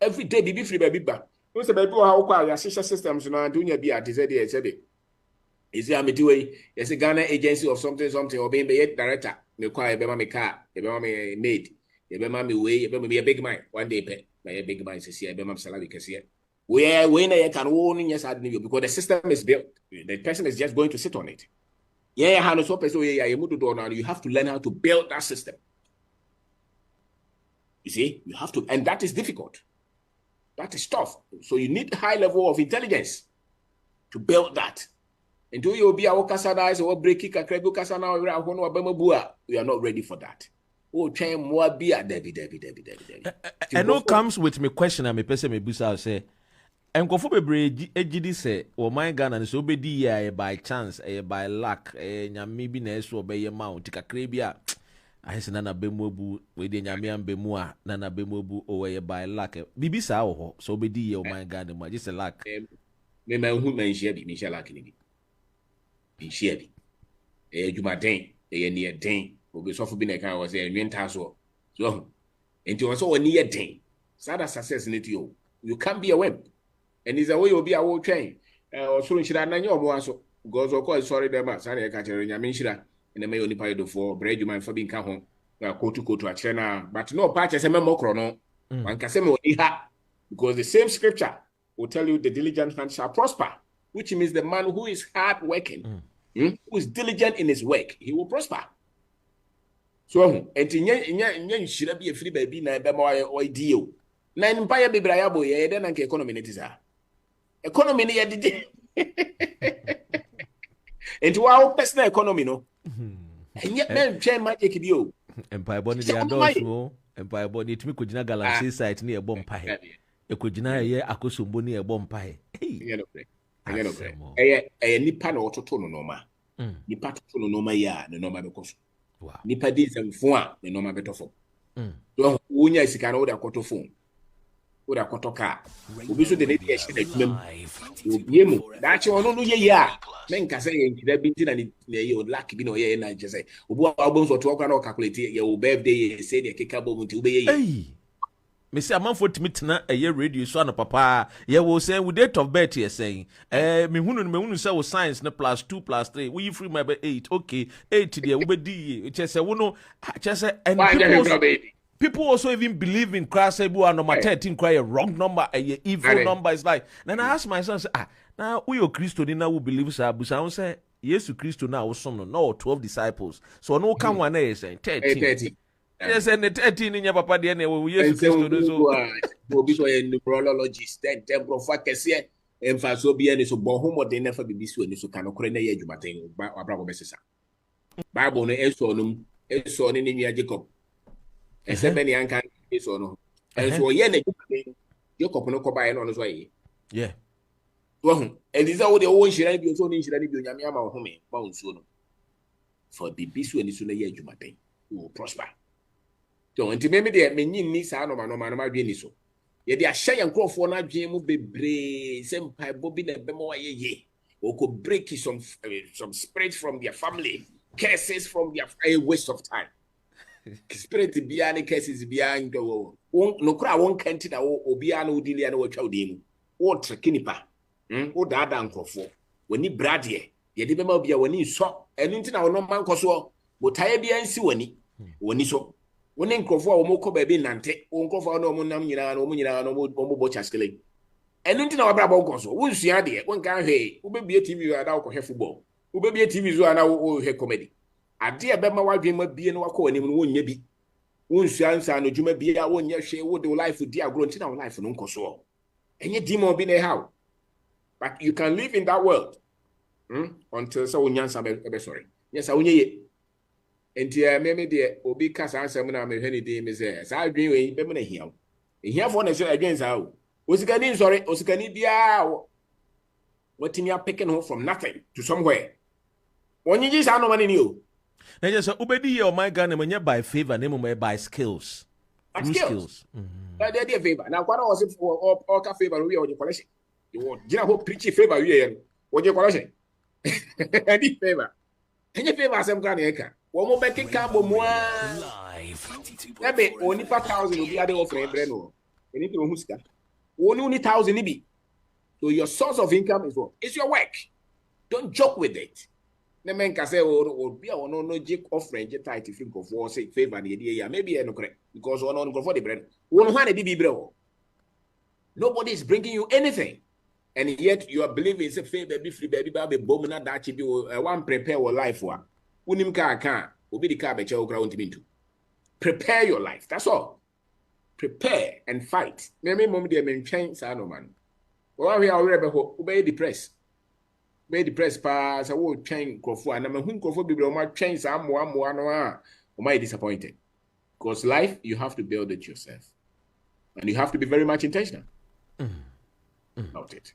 S2: every day. Be free, baby. Back. You say, baby, how quiet your systems now? Doing your be at is it? Is there a midway? Yes, a Ghana agency or something, or being the director. Me quiet, be my car, be my maid. You be a big man. One day, by a big man says, "Yeah, be my salary because here, where when I can own yes, I need you because the system is built. The person is just going to sit on it. Yeah, how so person you have to learn how to build that system. You see, you have to, and that is difficult. That is tough. So you need high level of intelligence to build that. Until you'll be our Casada or breaking a credible Casana or we are not ready for that. Oh, train more beer, Debbie.
S1: And no comes with me question and me person me busa say. And go for bebre ejidi say o my Ghana and so be di by chance by luck maybe na so be ye ma tika krebia I say nana bemobu we de nyame ambemu a nana bemobu o ye by luck bibi sa wo so be di o my Ghana ma just luck
S2: me man who man share bi me share luck ni bi share bi jumaden near den obi so for bi na kan was nwenta so enti won so woni ye den sada success ni to you can't be a wimp. And is a way you'll be a world train. Or soon should I know your one so goes or call sorry them as I catch in your mention and the may only pay for bread you mind for being come home. Go to a channel, but no patch as a memo chrono. One can say because the same scripture will tell you the diligent man shall prosper, which means the man who is hard working, who is diligent in his work, he will prosper. So, and in should be a free baby, never more ideal. Nine empire be brayabo, ye then and economy it is. Economy near the into our personal economy, no. And yet, men chain magic you.
S1: Empire Bonnie, the adults, Empire Bonnie, to me could not galaxy site near Bompire. A could not hear a cosumbo near Bompire. A
S2: nipan or tono noma. Nipa tono noma ya, the normal because. Nipa dis and four, the normal better for. So, Unya is a can order quarter phone. Oda kotoka obi so de na dia hye na dwum obi emu da che ono no ye ya men ka say en kida bi na ye o lack bi na ye na je say obi wa obon so to okra na calculate ye o birthday ye say de keka bo nti obi ye
S1: me say amanfo timitena eye radio so na papa ye wo say with date of birth ye saying me hunu say wo science na +2 +3 we free my 8 okay 8 there wo be di che say wo no che say and people also even believe in Christ number 13 cry a wrong number, a evil number. It's like, then I ask my son, now we are Christo now who believe Sabu say, yes, to Christo now was some no 12 disciples. So no come one is saying 13. Yes, and the 13 in your papa dear we yes
S2: will be so a numerologist, then temporal factors here, and for so be any so bon homo they never be so and so can occur in a year you might think Bravo Messisa. Bible no esonum eson in your Jacob. And so many uncan is or no. And so, you couple no buy on his way.
S1: Yeah.
S2: Well, and is all the own should I be so in should I be Yama home, bound soon. For the bisu and sooner yet you might think you will prosper. Don't maybe they mean niece, I know my being so. Yet they are shy and crow for not Jim will be brave, some pie bobbing and bemo ye, or could break some spread from their family, curses from their waste of time. Spirit biani cases behind go no cry one can't that obiano dilia no chowdim what kinipa o dada nkofo wani bradie ye de bema bia wani so enu ntina wono man koso botaye bia nsi wani so woni nkofo a wo mokọ ba bi nante wo nkofo na wo nam nyina na wo nyina na wo bo chaskele enu ntina wa bra bo koso wo nsua de wo nkan hwe wo be bia tv ada wo hwe football wo be bia tv zo ana wo hwe comedy ade ebema wadwema bie no wakọ anim no wonnya bi wonsuansa no dwuma bie a wonnya hwe wo de life di agro ntina wo life no nkoso enye demon bi na how but you can live in that world until so wonyansa be sorry yes a wonye ye enti me de obi kasa ansem na me hwani de me say sa adwen we be me na hia fo na so adwen sa o osikani sorry osikani bia watimi picking home from nothing to somewhere wonyi ji sa no mani ni o.
S1: Now just obedi your my gun and by favor, name by skills. Skills.
S2: But they favor. Now, what was it for all favor we are your collection? You want general preachy favor we are what your collection? Any favor. Any favor some kind of one more back in Cabo live. Maybe only 4,000 will be other offering Breno. Anything who's that? Only 1,000 be. So your source of income is what? It's your work. Don't joke with it. The men can say, oh, be a no jake offering, just try to think of what say favor the idea. Maybe no correct because one on go for the bread. One hand be bro. Nobody is bringing you anything, and yet you are believing it's a favor, be free, baby, bomb na that you be one prepare your life for. Unim car can, will be the car better ground into. Prepare your life. That's all. prepare and fight. Me mom dey men train sa no man. Wa we already be depressed. Be depressed pa sa wo train krofo and me hu krofo bibre o ma train sa amoa no a o ma disappointed. Because life you have to build it yourself. And you have to be very much intentional about it.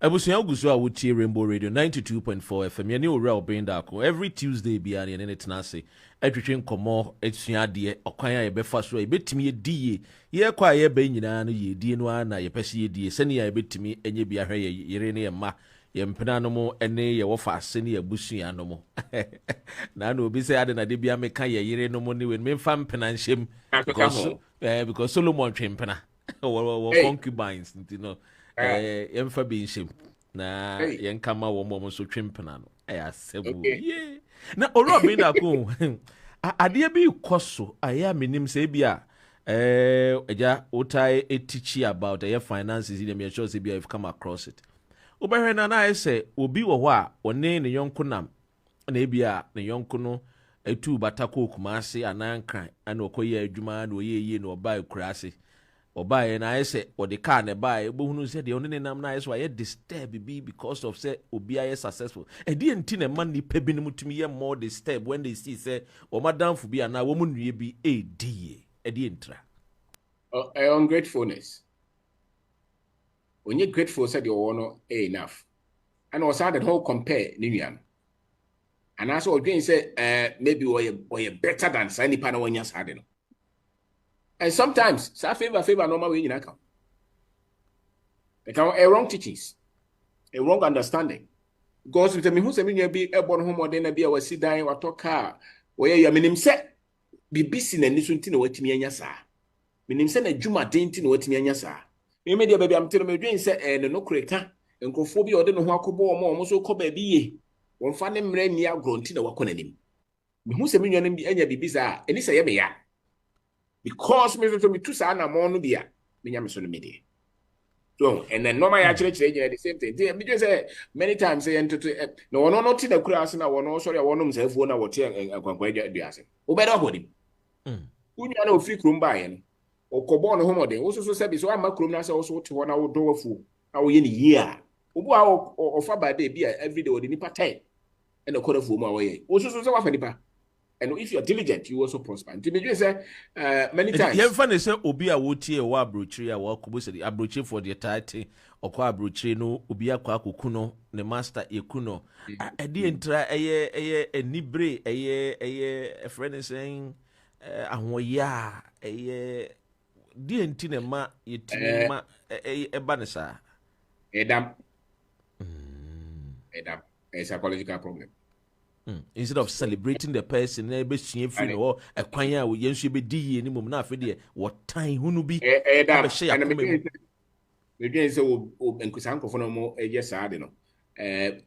S1: Abusua gusu a wutie Rainbow Radio 92.4 FM. Ye ne owura obenda ko every Tuesday bia ne ne tena se. Atwetwe nkomo etua de okwan a ye befa so e betimi ye die. Ye kwa ye ba nyina no ye die no ana ye pese ye die. Sene ya betimi enye bia hwe ye yire ne ye ma. Ye mpena no mo ene ye wofa ase ne ye busua no mo. Na no obi se ade na de bia meka ye yire no mo ne we memfa mpena nhyem. Because Solomon twempena. Wo concubines, you know. Yemfa bi nhyem na yenkama wo mo so twempena no asebu ye na oro be da ko ade bi koso aya menim se bia eja otai teach about your finances in me sure say bia if come across it obehwe na say obi wo ho a one ne yonko nam na bia ne yonko no etu batako kumase anankran ana okoye adwuma na oyeye na oba ekurase obaye na ayese odi car ne bae bohunu se de onene nam na ayese aye disturb bi because of say obi aye successful e di enti na man ni pe bi ne mutumi ye more disturb when they see say o madamfo bi ana wo munue bi edie e di entra
S2: ungratefulness when you grateful said you want enough and also that whole compare ni nuan and also again say maybe we better than any pana when you sad no. And sometimes, sa favor normal way in account. Because a wrong teachings, a wrong understanding. Because with me who say me be a born home or then be a sit down or talk car, where you mean him say be busy and listen to what me and sa. Meaning send a juma dainty no what me and sa. Me media baby, I'm telling me dream say and no creator and go phobia or don't know how cobo or more so cobe be. One fan them rain near grown tina wakon him. Me who say me your name be any bizarre and this a ya. Because me to me two sana more no bia me nyam so no media so and then normal actually the same thing me just say many times say into no no not the class na no sorry one no self na what akwankwa aduase wo be do hodi unya na ofi krum ba ye no okobo no homode wo so se bi so ama krum na se wo so te ho na wo do wafu na wo ye ni year obu a ofa ba day bia every day wo di nipa 10 and okoda fu mu a wo ye wo so se wa fa nipa. And if you are diligent, you also prosper. And you say many times.
S1: You find say obi a wotie wa abrochire a wa kubo say abrochire for the title okwa abrochire no obi akwa akukuno ne master ekuno. E di entra eye enibre eye friend saying ahoya eye di enti ne ma yetimi ma e ba ne sa.
S2: Edam. A psychological problem.
S1: Instead of celebrating the person, na be sua free no e kwan a ye nso be di ye ni mum na afi de what time hunu bi
S2: be share akoma me dwen say o enkusan kofo no mo eje saade no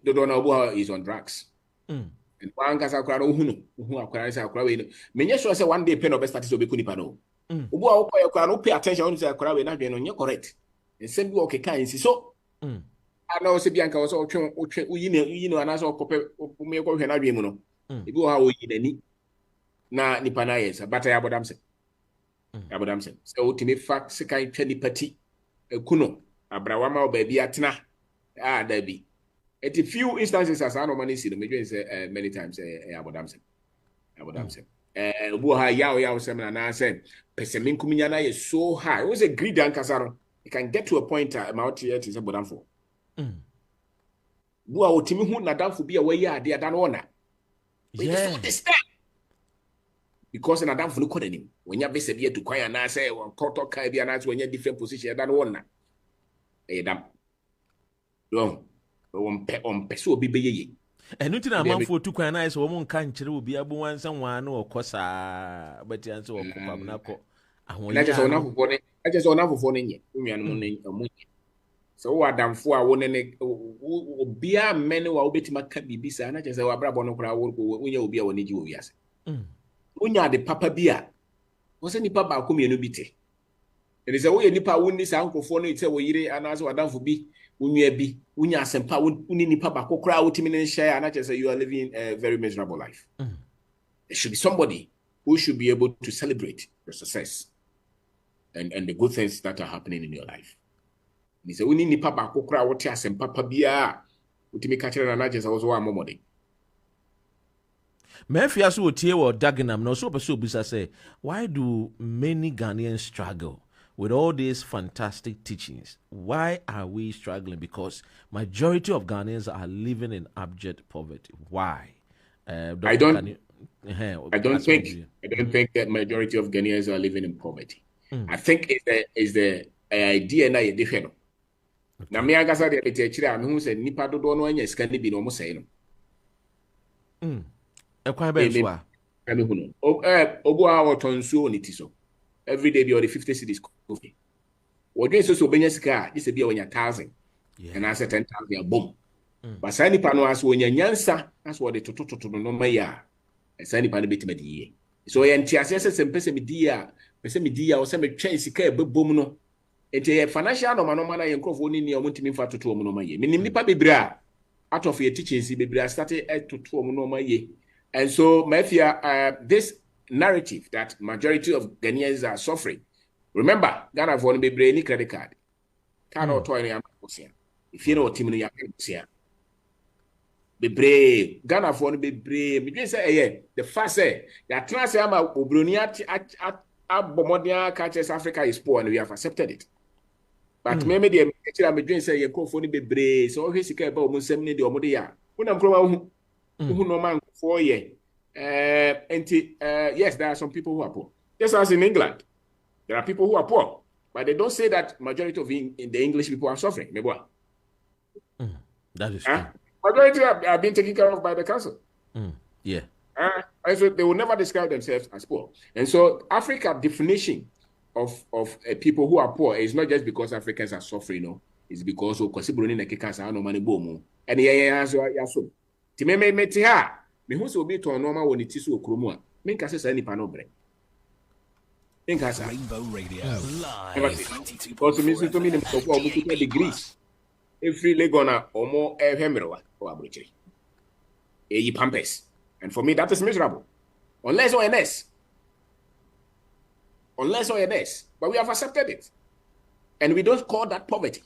S2: dodo na obo is on drugs and one kasa akra no hu akra say akra we no menye sure say one day pen of start so be kunipa no obo a wo akra no pay attention on say akra we na dwen no nye correct nsem bi o keka nsi so ana se bianka wo so otwe uyi no ana so kope me ko hwe na dwe mu no ebi wo ha wo yi nani na nipa na yes but ya bodam se so ultimate fact se kan twa nipa ti ekuno abrawama oba bi atena da bi at a few instances as no money see the major say many times ya bodam se obu ha ya se na say person min kuminya na is so high was a greed and kasaro you can get to a point amount here is bodam for Bua otimi hu na danfo bi a wayi ade ada no na. Yeah. Because na danfo no kodanim. Wonya bese bi etu kwan na say won koto kai bi na wonya different position ada no na. Dam. Don. Won pe so obi beyeye.
S1: Enu ti na manfo tu kwan na so wo nka nkire obi abu wansa wan na okosa beti anse okopam na ko.
S2: Ahon. Na je so na fofo ne nye. Nnuanu ne omunye. So what damfo a won ne obia mene wa obetima ka bibisa na chese wa brabo no kra wo unya obia woni ji owiase unya de papa bia wo se nipa ba ko mienu bite ene se wo ye nipa woni sa nkofo no ite wo yire anaso wa damfo bi unya bi unya asempa uni nipa ba ko kra wo timi ne share na chese you are living a very miserable life. There should be somebody who should be able to celebrate your success. and the good things that are happening in your life. He said, we need nipa baako kura wote asem papa bia utimi ka kire na naje so wa momode.
S1: Mefia so tie wo Dagenham no so person obisa say, why do many Ghanaians struggle with all these fantastic teachings? Why are we struggling? Because majority of Ghanaians are living in abject poverty. Why?
S2: I don't think that majority of Ghanaians are living in poverty. I think it's the idea na ye different. Na me agasa de beti a me hu se nipa dodo no anya sika ne bi no mo sei no.
S1: Ekwan be so a.
S2: Ame hu no. Obo a wotonsuo ni ti so. Every day be or the 50 cedis coffee. Wodwen so obenya sika, this be onya 1,000. And I said 10,000 boom. But sa nipa no aso onya nyansa, aso wo de totototo no ma ya. Sa nipa no betima di ye. So ye ntiase se sempese me di a, pese me di a o se me twen sika e bebom no. Enti financial no ma na ye nkrofo ni ni omuntimi fa toto omo no ma ye. Minim nipa bebre out of your teachings bebre started toto omo no ma ye. And so Mafia, this narrative that majority of Ghanaians are suffering. Remember, Ghana for bebre any credit card. Cannot toy any if you know team no ya bebre Ghana for bebre me say the first say that trans ama obroni abomodia catches Africa is poor and we have accepted it. But me dey me dream say for bebre so he sika ba omo nsem ne de omo de ya unam kroma hu no man for ye yes, there are some people who are poor. Just as in England, there are people who are poor, but they don't say that majority of the English people are suffering.
S1: That is true.
S2: Majority are being taken care of by the council.
S1: Yeah.
S2: And so they will never describe themselves as poor. And so Africa definition of people who are poor is not just because Africans are suffering, no. It's because of Kosibroni na kekasa no money boom. And so me ti ha me hu se obi ton normal woni ti so okromu a me nka se sa nipa no bre nka sa Rainbow Radio live also me to me dem so for obi degrees every legona omo ehemrewa o abrochiri eyi pampers, and for me that is miserable unless ONS, but we have accepted it and we don't call that poverty.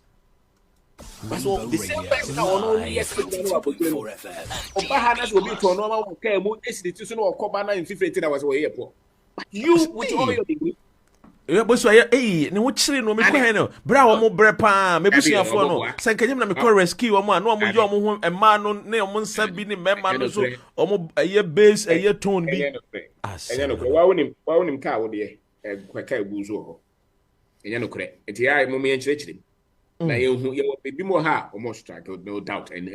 S2: So the same person now only yesterday Obahanas will be to a normal okay mo institution or Kobana in 15 hours away poor. But you with all your degree.
S1: But so ne wo chire no me kwa no bra wo mo bre pa me busuafo no sankanyem na me kwa rescue wo mo a no mo ye mo ho ema no ne mo nsa bi ne mema no so mo eye base eye tone bi
S2: enye no kwa wa wonim ka wo de kwaka ebuzo ho enye no kre enti ya mo me chire na you be more ha almost struggle, no doubt, and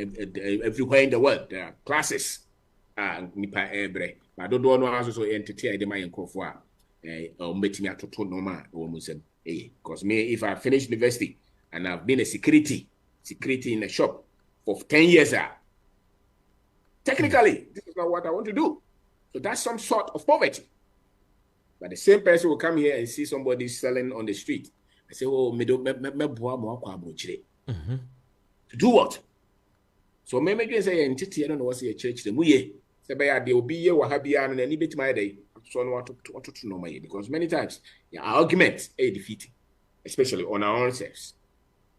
S2: everywhere in the world there are classes nipa ebre but don't know how so entity the my nkofo a metimi atoto normal wo musem because me if I finish university and I've been a security in a shop for 10 years technically this is not what I want to do, so that's some sort of poverty. But the same person will come here and see somebody selling on the street. I say, oh, me boa mo akwa abrochire. To do what? So me say entity no was a church the muye. Say be ya de obi ye wa ha bia no na ni betima dey. So no to no my because many times your arguments are defeating, especially on our own selves.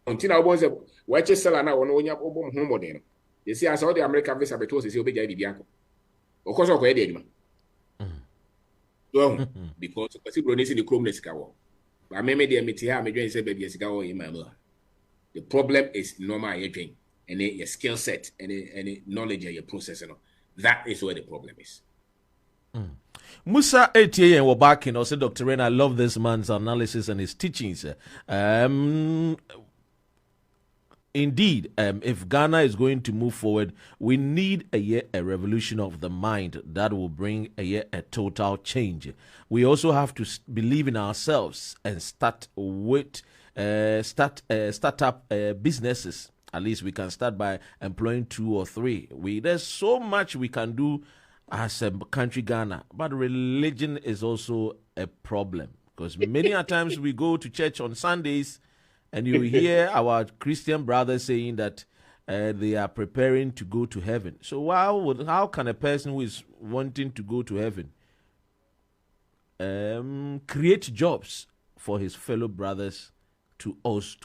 S2: Until I was a watch seller na wono onya obom ho modern. They say as all the American visa beto say obi ja bibia ko. Okoso ko e dey adwuma. So because bro see the chrome sika wo. But me dey me here me join say baby sika wo in my mouth. The problem is normal you join and your skill set and knowledge your process, you know. That is where the problem is.
S1: Musa ATA and back, you know, say Dr. Ren, I love this man's analysis and his teachings. Indeed, if Ghana is going to move forward, we need a revolution of the mind that will bring a total change. We also have to believe in ourselves and start up businesses. At least we can start by employing 2 or 3. There's so much we can do as a country, Ghana, but religion is also a problem because many a times we go to church on Sundays and you hear our Christian brothers saying that they are preparing to go to heaven. So how can a person who is wanting to go to heaven create jobs for his fellow brothers to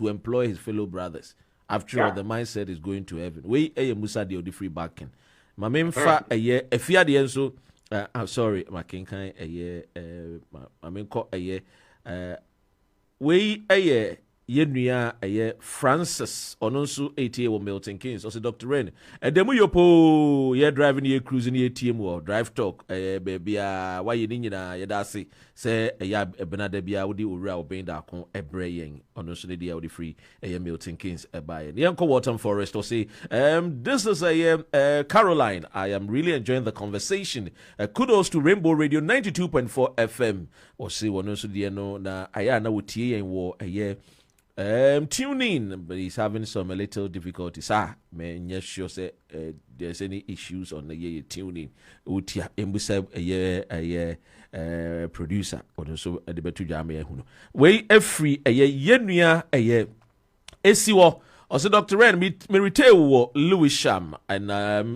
S1: employ his fellow brothers. After all, the mindset is going to heaven. We Musa the free backing. My main fa a year a fear the enso. I'm sorry, my king kind a year. My main call a year. We a year. Yenua a Francis ononso ATA wo Milton Keynes or Dr. Ren and demu yopo ye driving ye cruising ye team wo drive talk baby why ye ni nyina ye da se say ya benada bia wo di owura wo ben da kon ebre yen ononso ne dia wo di free Milton Keynes buy yen ko Waltham Forest or say this is a Caroline. I am really enjoying the conversation. Kudos to Rainbow Radio 92.4 FM or say ononso dia no na aya na wo tie yen wo tune in, but he's having some a little difficulties. Man, yes, sure say there's any issues on the year tuning. Utia embusab a producer or so at the betu jame huno. We free a year esiwo. Also, Dr. Ren, me retail Lewisham, and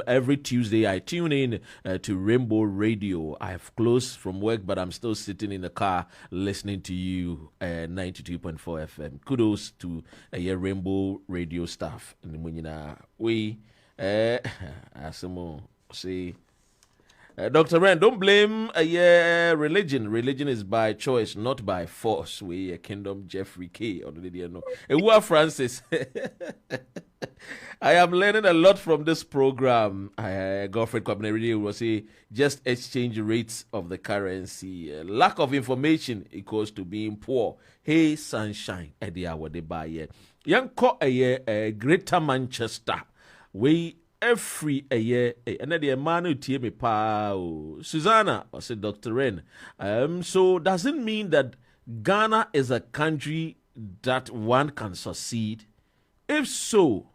S1: every Tuesday I tune in to Rainbow Radio. I have closed from work, but I'm still sitting in the car listening to you, 92.4 FM. Kudos to Rainbow Radio staff. And when we, say, Dr. Ren, don't blame religion. Religion is by choice, not by force. We Kingdom Jeffrey K. Ewa Francis. I am learning a lot from this program. Godfred Kwabene will say just exchange rates of the currency. Lack of information equals to being poor. Hey, sunshine. Young a Greater Manchester. We every a year, and the man who tie me pa Susanna or say Dr. Ren. So does it mean that Ghana is a country that one can succeed? If so,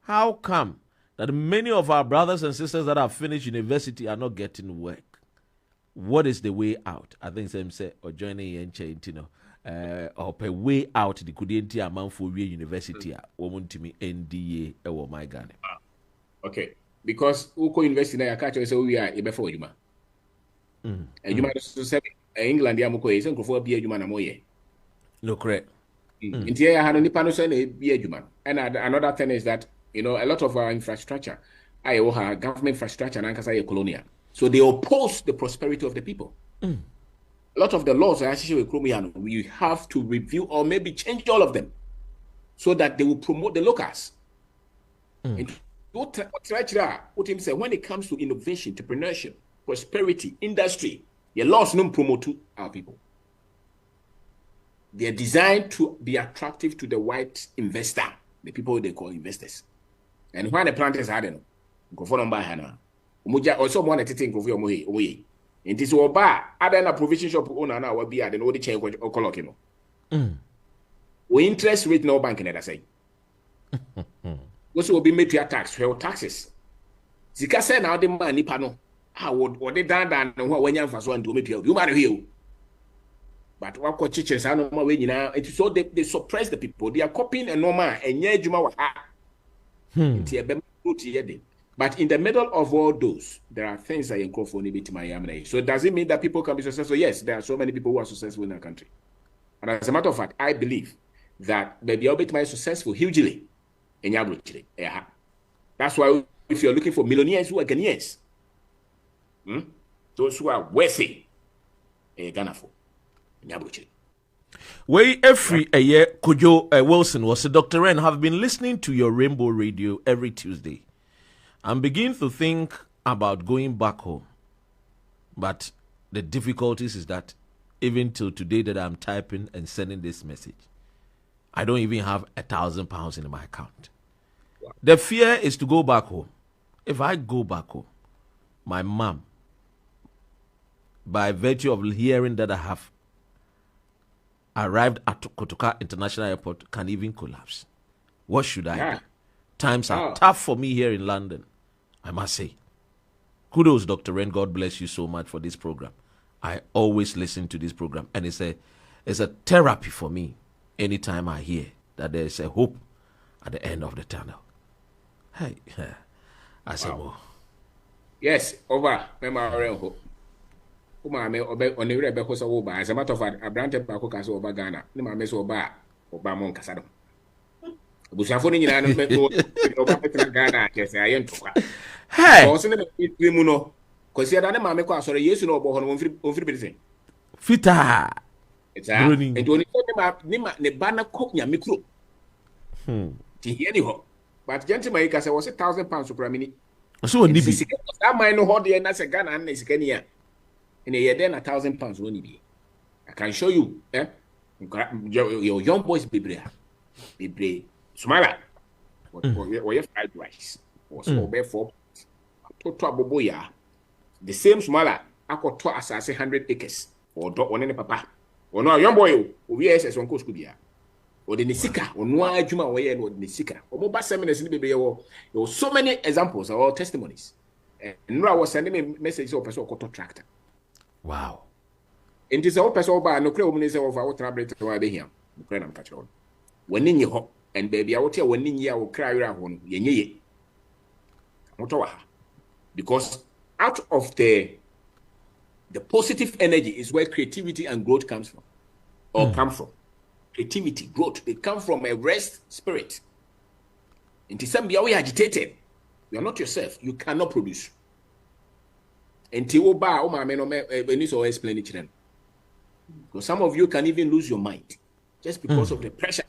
S1: how come that many of our brothers and sisters that have finished university are not getting work? What is the way out? I think some say or joining or pay way out the couldn't amount for university woman to me NDA or my Ghana.
S2: Okay, because Uko University na yakacho say we are before Juma. Juma so say England ya mko yi say nkofo bia Juma na moye.
S1: No correct.
S2: Inti ya hanu nipa no say na bia Juma. And another thing is that a lot of our infrastructure, our government infrastructure na nkasa colonial. So they oppose the prosperity of the people. A lot of the laws are actually with we have to review or maybe change all of them so that they will promote the locals. What him say when it comes to innovation, entrepreneurship, prosperity, industry, your laws don't promote our people. They are designed to be attractive to the white investor, the people they call investors. And when the planters had them, go for them by Hannah. Umuja also want to think of your way. In this oba, other than provision shop owner now will be at the no change or colloquial. We interest rate no bank in it, I say. Also will be made to tax for taxes. Zika say now the man nipa no. What they done when you first want to make you marry you. But what coach teachers are no more way now. It is so they suppress the people. They are copying a normal and yeah juma wa. But in the middle of all those, there are things that you call for my. So does it mean that people can be successful? Yes, there are so many people who are successful in our country. And as a matter of fact, I believe that maybe I'll be successful hugely. That's why if you're looking for millionaires who are Ghanaians, those who are wealthy, Ghana for.
S1: Way every a year, Kojo Wilson was a Dr. Ren. Have been listening to your Rainbow Radio every Tuesday. I'm beginning to think about going back home. But the difficulties is that even till today that I'm typing and sending this message, I don't even have £1,000 in my account. Wow. The fear is to go back home. If I go back home, my mom, by virtue of hearing that I have arrived at Kotoka International Airport, can even collapse. What should I do? Times are tough for me here in London, I must say. Kudos, Dr. Ren. God bless you so much for this program. I always listen to this program, and it's a therapy for me. Anytime I hear that there is a hope at the end of the tunnel. Hey, I say,
S2: yes, over. Remember hope. maame on the rebel was over. As a matter of fact, a brand of Paco over Ghana. The maame so ba or Mon Casado. Busafoni in Ghana, yes, I am to her.
S1: Hey,
S2: Because in the Muno, because you had a mamma, sorry, yes, no, on free.
S1: fita.
S2: It's a and only Nima Nebana Copia Micro. To hear you. But gentlemen, because I was £1,000 per minute.
S1: So nibi.
S2: That might know how the end as a Ghana and is Kenya. In a year, then £1,000 won't be. I can show you, your young boys be brave. Smala. Or your fried rice. Or so bear for Boboya. The same Smala, I could talk as 100 acres. Or dot one in papa. Or no, young boy, who yes, as one coast could be. Or the Nisika, or no Juma way and Nisika. Or mobile seminars in the baby. There were so many examples or testimonies. And no, I was sending a message of a person called tractor.
S1: Wow.
S2: And this all person by no clear woman of our tablet to be here. I'm catch on. When in your hop and baby, I will tell when in year will cry around ye. Because out of the positive energy is where creativity and growth comes from. Or come from. Creativity, growth, they come from a rest spirit. And to some be agitated. You are not yourself. You cannot produce. Until explain it to them. Because some of you can even lose your mind just because of the pressure.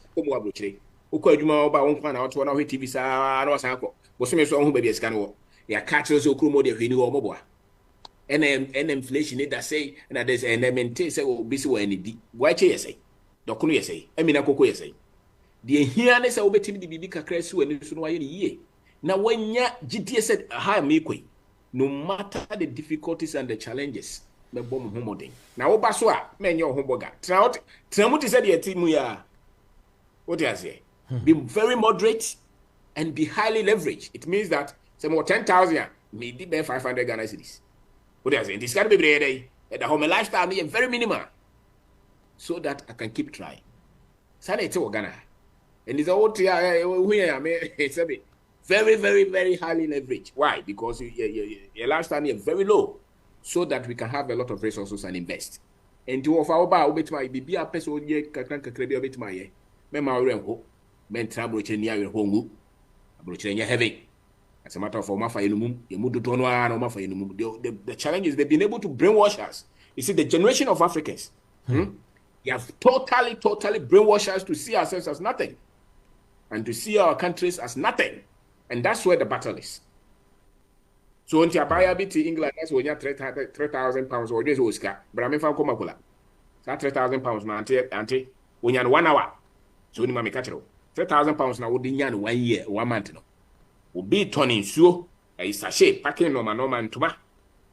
S2: And inflation that say and there's an MNT say oh busy or any why say dokunu yesay amina koko yesay de hia ne say obetimi de bibi kakra si wani so no waye ye na wanya gidie said ha me kwai no matter the difficulties and the challenges me bom homoden na wo ba so a menye ho boga tramuti said ye timu ya what you say be very moderate and be highly leveraged. It means that some more 10,000 me di 500 Ghana cedis. What you say this can be brede the home lifestyle me very minimal so that I can keep trying. Sana ite Ghana. And it's all it's a bit very, very, very highly leveraged. Why? Because your lifestyle is very low, so that we can have a lot of resources and invest. And to offer about be a person ye kakran bit my mema renho men trabroche nia renho abroche nia heavy. As a matter of fact, the challenge is they've been able to brainwash us. You see, the generation of Africans, they have totally brainwashed us to see ourselves as nothing and to see our countries as nothing. And that's where the battle is. So, when you buy to England, that's when you have £3,000 or just Oscar. But I mean, from Comacola, that's £3,000 auntie, when you have 1 hour. So, you make £3,000 now, would be 1 year, 1 month. Will be turning so a sachet packing no man toma.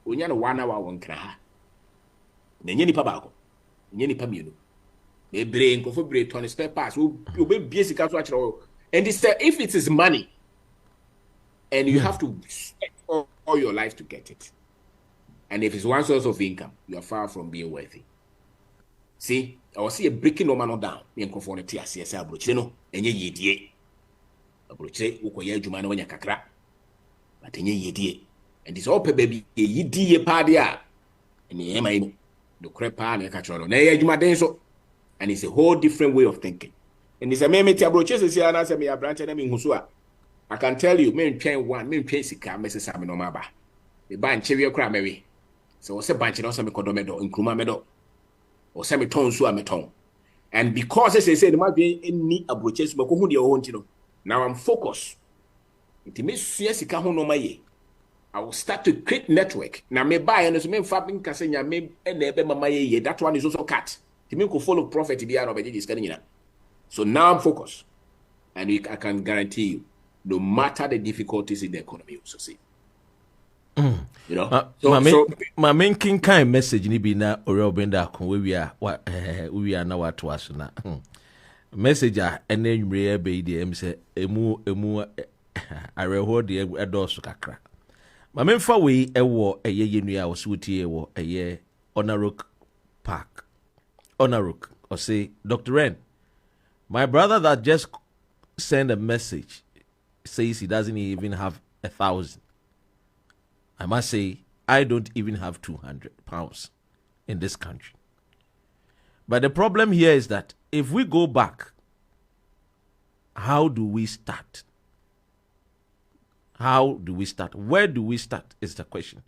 S2: When you have 1 hour, one cry. Then you pabako. Any pamino. They brain go for break on spare parts. Will be basic as watch all. And this if it is money, and you have to spend all your life to get it. And if it's one source of income, you are far from being worthy. See, I will see a breaking no man down. Being conformity as yes, abrochino, and ye die. Abroche, ukoye jumano when kakra. But ye die. And this open baby, ye die padia. And ye may the crepa and catcholo. Nay, jumadenso. And it's a whole different way of thinking. And it's a meme abroches is here and answer me a branch and in Husua. I can tell you, men train one, men train sika, Mrs. Aminomaba. The band cherry cramary. So what's a bunch of some codomedo in Krumamedo or semi-tone so meton. And because as I said, there might be any abroches, but who you want to know. Now I'm focused. It may see us no my I will start to create network. Now may buy and as men fapping Cassania may and my that one is also cut. The men could follow profit to be out of it. So now I'm focused. And I can guarantee you, no matter the difficulties in the economy, you succeed. You know,
S1: my main king kind message ni be na ore obenda ko we are na what was na message a ene nwure be dey em say emu areho de edoso kakra ma memfa we ewo eye yenu a wo sutie ewo eye Onarok Park Onarok or say Dr. Ren, my brother that just sent a message says he doesn't even have 1,000. I must say, I don't even have £200. in this country. But the problem here is that if we go back, how do we start? How do we start? Where do we start is the question.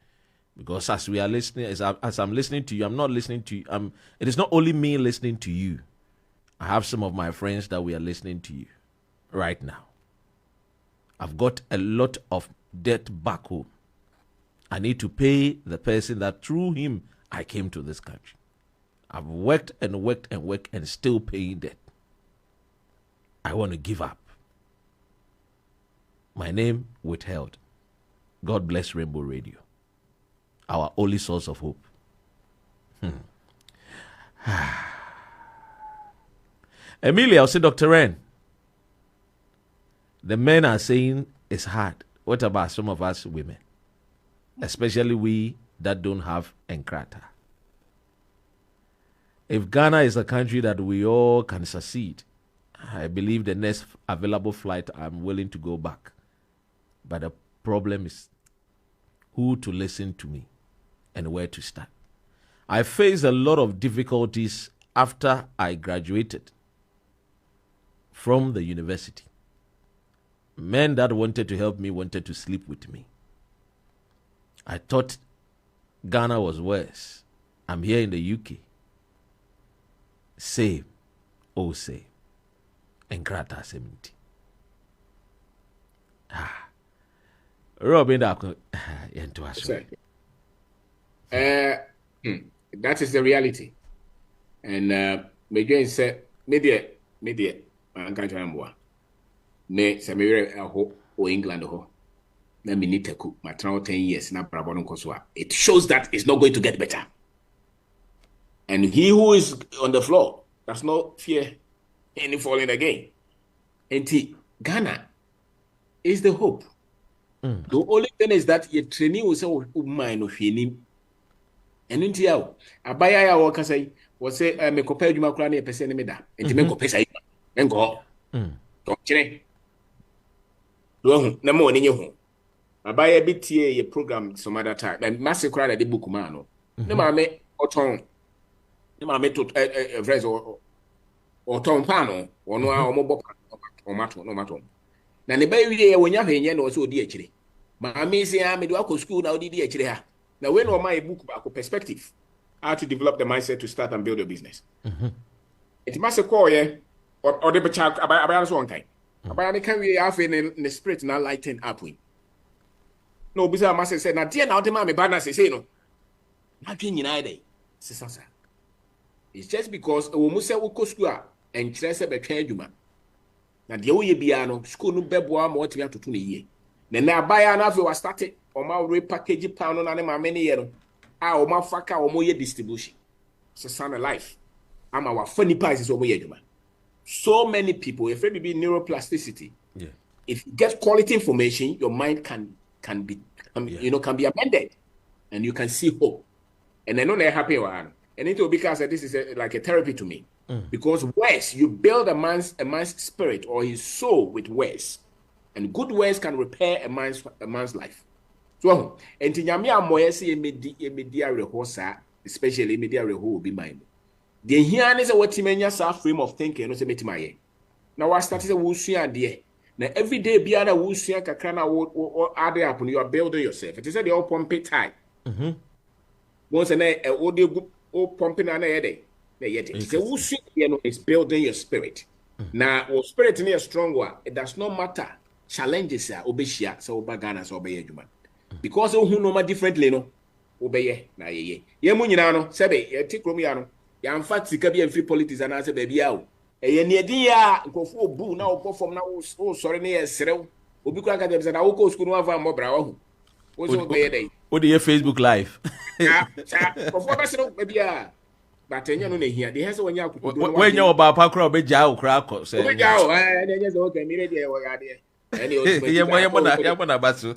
S1: Because as we are listening, as I'm listening to you, I'm not listening to you. It is not only me listening to you. I have some of my friends that we are listening to you right now. I've got a lot of debt back home. I need to pay the person that through him I came to this country. I've worked and worked and worked and still paying debt. I want to give up. My name withheld. God bless Rainbow Radio, our only source of hope. Emilia, I'll say, Dr. Ren, the men are saying it's hard. What about some of us women? Especially we that don't have Enkrata. If Ghana is a country that we all can succeed, I believe the next available flight, I'm willing to go back. But the problem is who to listen to me and where to start. I faced a lot of difficulties after I graduated from the university. Men that wanted to help me wanted to sleep with me. I thought Ghana was worse. I'm here in the UK. Same, oh same. Enkrata 70. Robin,
S2: that is the reality. And Megan said, media, I'm going to remember. Me, Samira, or England, let me need to cook my 10 years. It shows that it's not going to get better. And he who is on the floor does not fear any falling again. And Ghana is the hope. The only thing is that your training will say, "Mine of him." And in Tiao, a buyer worker say, "Was say, me compare you macrani a person me da, and to make a pesa and go." Don't you know? No more in your home. A buyer bit here, your program some other time, and massive crowd at the book man. No, mamma, or tongue. No, mamma to a phrase or tongue panel, or no, or mobile or matter, no matter. Na ne baby when you have no so di actually. Mammy say I do go school now di actually ha. Now when my book back perspective, how to develop the mindset to start and build a business. It must call or the child about so one kind. About the can we have in the spirit now lighten up we. No bisa must say na dear now the mammy banner say no. Not doing united. It's just because we must say we go school and stress about change na de wo ye bia no school no beboa ma otimi atoto ne yie na abaya na afi wa start o ma repackage pan no na ne ma me ne ye no a o ma faka o mo ye distribution so sound life ama wa funny prices o mo ye adwuma. So many people if it be neuroplasticity, if you get quality information, your mind can be can be amended and you can see hope. And I know they're happy one. And it will be because this is like a therapy to me. Because words, you build a man's spirit or his soul with words, and good words can repair a man's life. So, and tinyami amoyesi media rehosa, especially media reho be mine. The here is what timenya sa frame of thinking no se metimaye. Now I started wusua de. Now every day be ada wusua kakra na wo ade happen, you are building yourself. It is the all pump tie. Once and o pumping na day. It's building your spirit. Now, your spirit is strong. It does not matter. Challenges are obeshia, so bagana so obey human. Because who know differently, no obey na ye. Ye munyano, sebe, ye tikromiano. Ya mfat sikabi and free politics and answer baby out. Ye nedia go for boo now perform now. Oh, sorry, near Sero. Ubika them said, I will go school no have more brow. What's obey day?
S1: What do you Facebook Live?
S2: Maybe but no here. They has when you
S1: when you're about Pakro, be Jow crack. Say,
S2: and just okay, me there.
S1: Yamana Basu.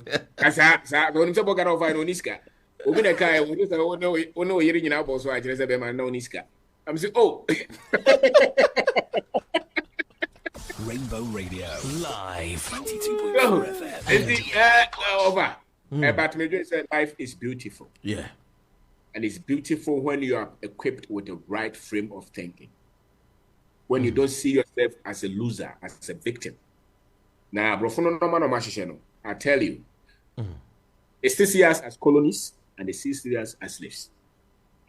S2: Don't talk about Niska. Open a car, we don't know hearing in our boss, so I just have a man, no Niska. I'm saying, oh,
S3: Rainbow Radio live 22.4 FM.
S2: Over. But me just said life is beautiful.
S1: Yeah.
S2: And it's beautiful when you are equipped with the right frame of thinking. When you don't see yourself as a loser, as a victim. Now, I tell you, they still see us as colonies and they still see us as slaves.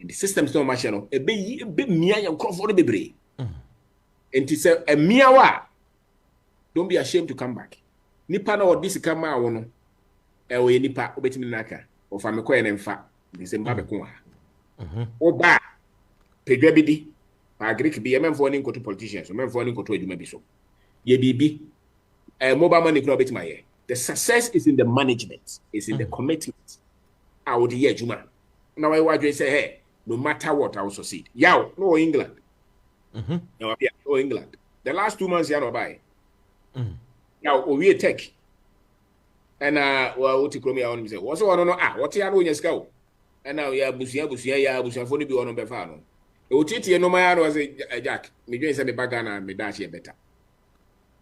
S2: And the system's not much, a bit mia and crop for the baby. And to say, a miawa, don't be ashamed to come back. Nipa no this come out, one, a nipa, obetiminaka, or Famako and Fa, the same Babakua. Oba, Pedrebidi, by Greek be a man for an to politicians, a man for an to do maybe so. Ye be mobile money club it my The success is in the management, it's in the commitment. I would hear Juma. Now I want to say, hey, no matter what, I will succeed. Yow, no England. No, no England. The last 2 months, you know, by. Now, we take. And, well, what you call me on, say, what's on, what you know, yes, go. And now, yeah, Busia, for the be on Befano. The Utiti, no matter was a Jack, me doing some bagana, me dash better.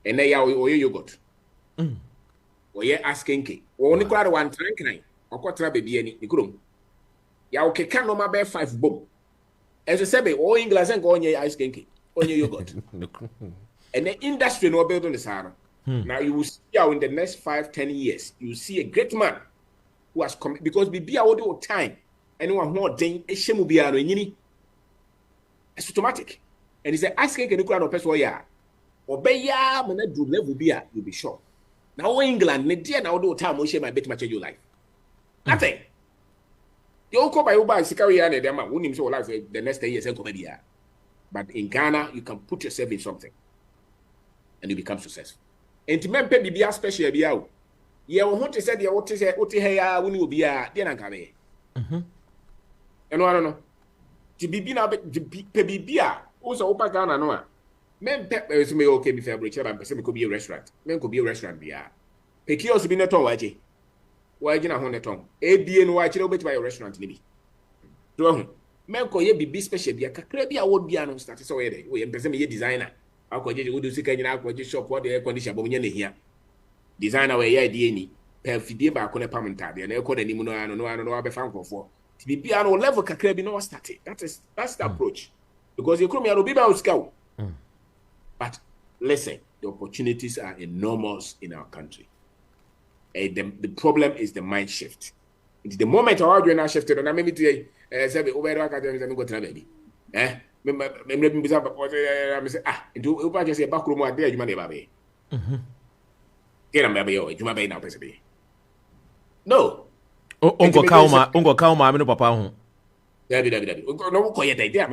S2: And then, you got. Or ye asking, only crowd one tank, or quarter baby, any group. Ya okay, can no matter 5 boom. As I said, all English and go on your ice kinky, on your yogurt. And the industry no build on the Sahara. Now you will see how in the next 5-10 years, you will see a great man who has come because we be our time. Anyone more thing, a shemu be ano yini. It's automatic. And he said, ice kinky no crowd of person ya. Obey ya, man, do level be you'll be sure. Now England, ne dear now do time will share my bet much of your life. Nothing. You go by Uber Sikaria and them wouldn't so life the next 10 years and comedy. But in Ghana, you can put yourself in something and you become successful. And to men pay be special be out. Yeah, what to say, what to say, what to hear when you be a dinner come. And I don't know. To be now, to be also open Ghana, no. Men pep is me okay before break and person could be a restaurant. Men could be a restaurant be a. Peki also be not on waji. Why you not on the tongue? ABN watch it by a restaurant maybe. Do men ko ye be special be a kakra be a would be an start so we person me designer. I could just do sick and I could just shop what the air conditioner but here. Designer we ye DNA. Per fidie ba ko ne pamenta de na e ko da nimu no no be fan for. To be piano level kakra be no started. That's the approach. Because you come here be ba uska. But listen, the opportunities are enormous in our country. The problem is the mind shift. It's the moment our brain are shifted, and I maybe say, over academics and go to baby. Into Upa just a back room there, you may baby. Get a baby, you may now, baby. No. Uncle Kauma, I'm no papa. David. No, quiet idea,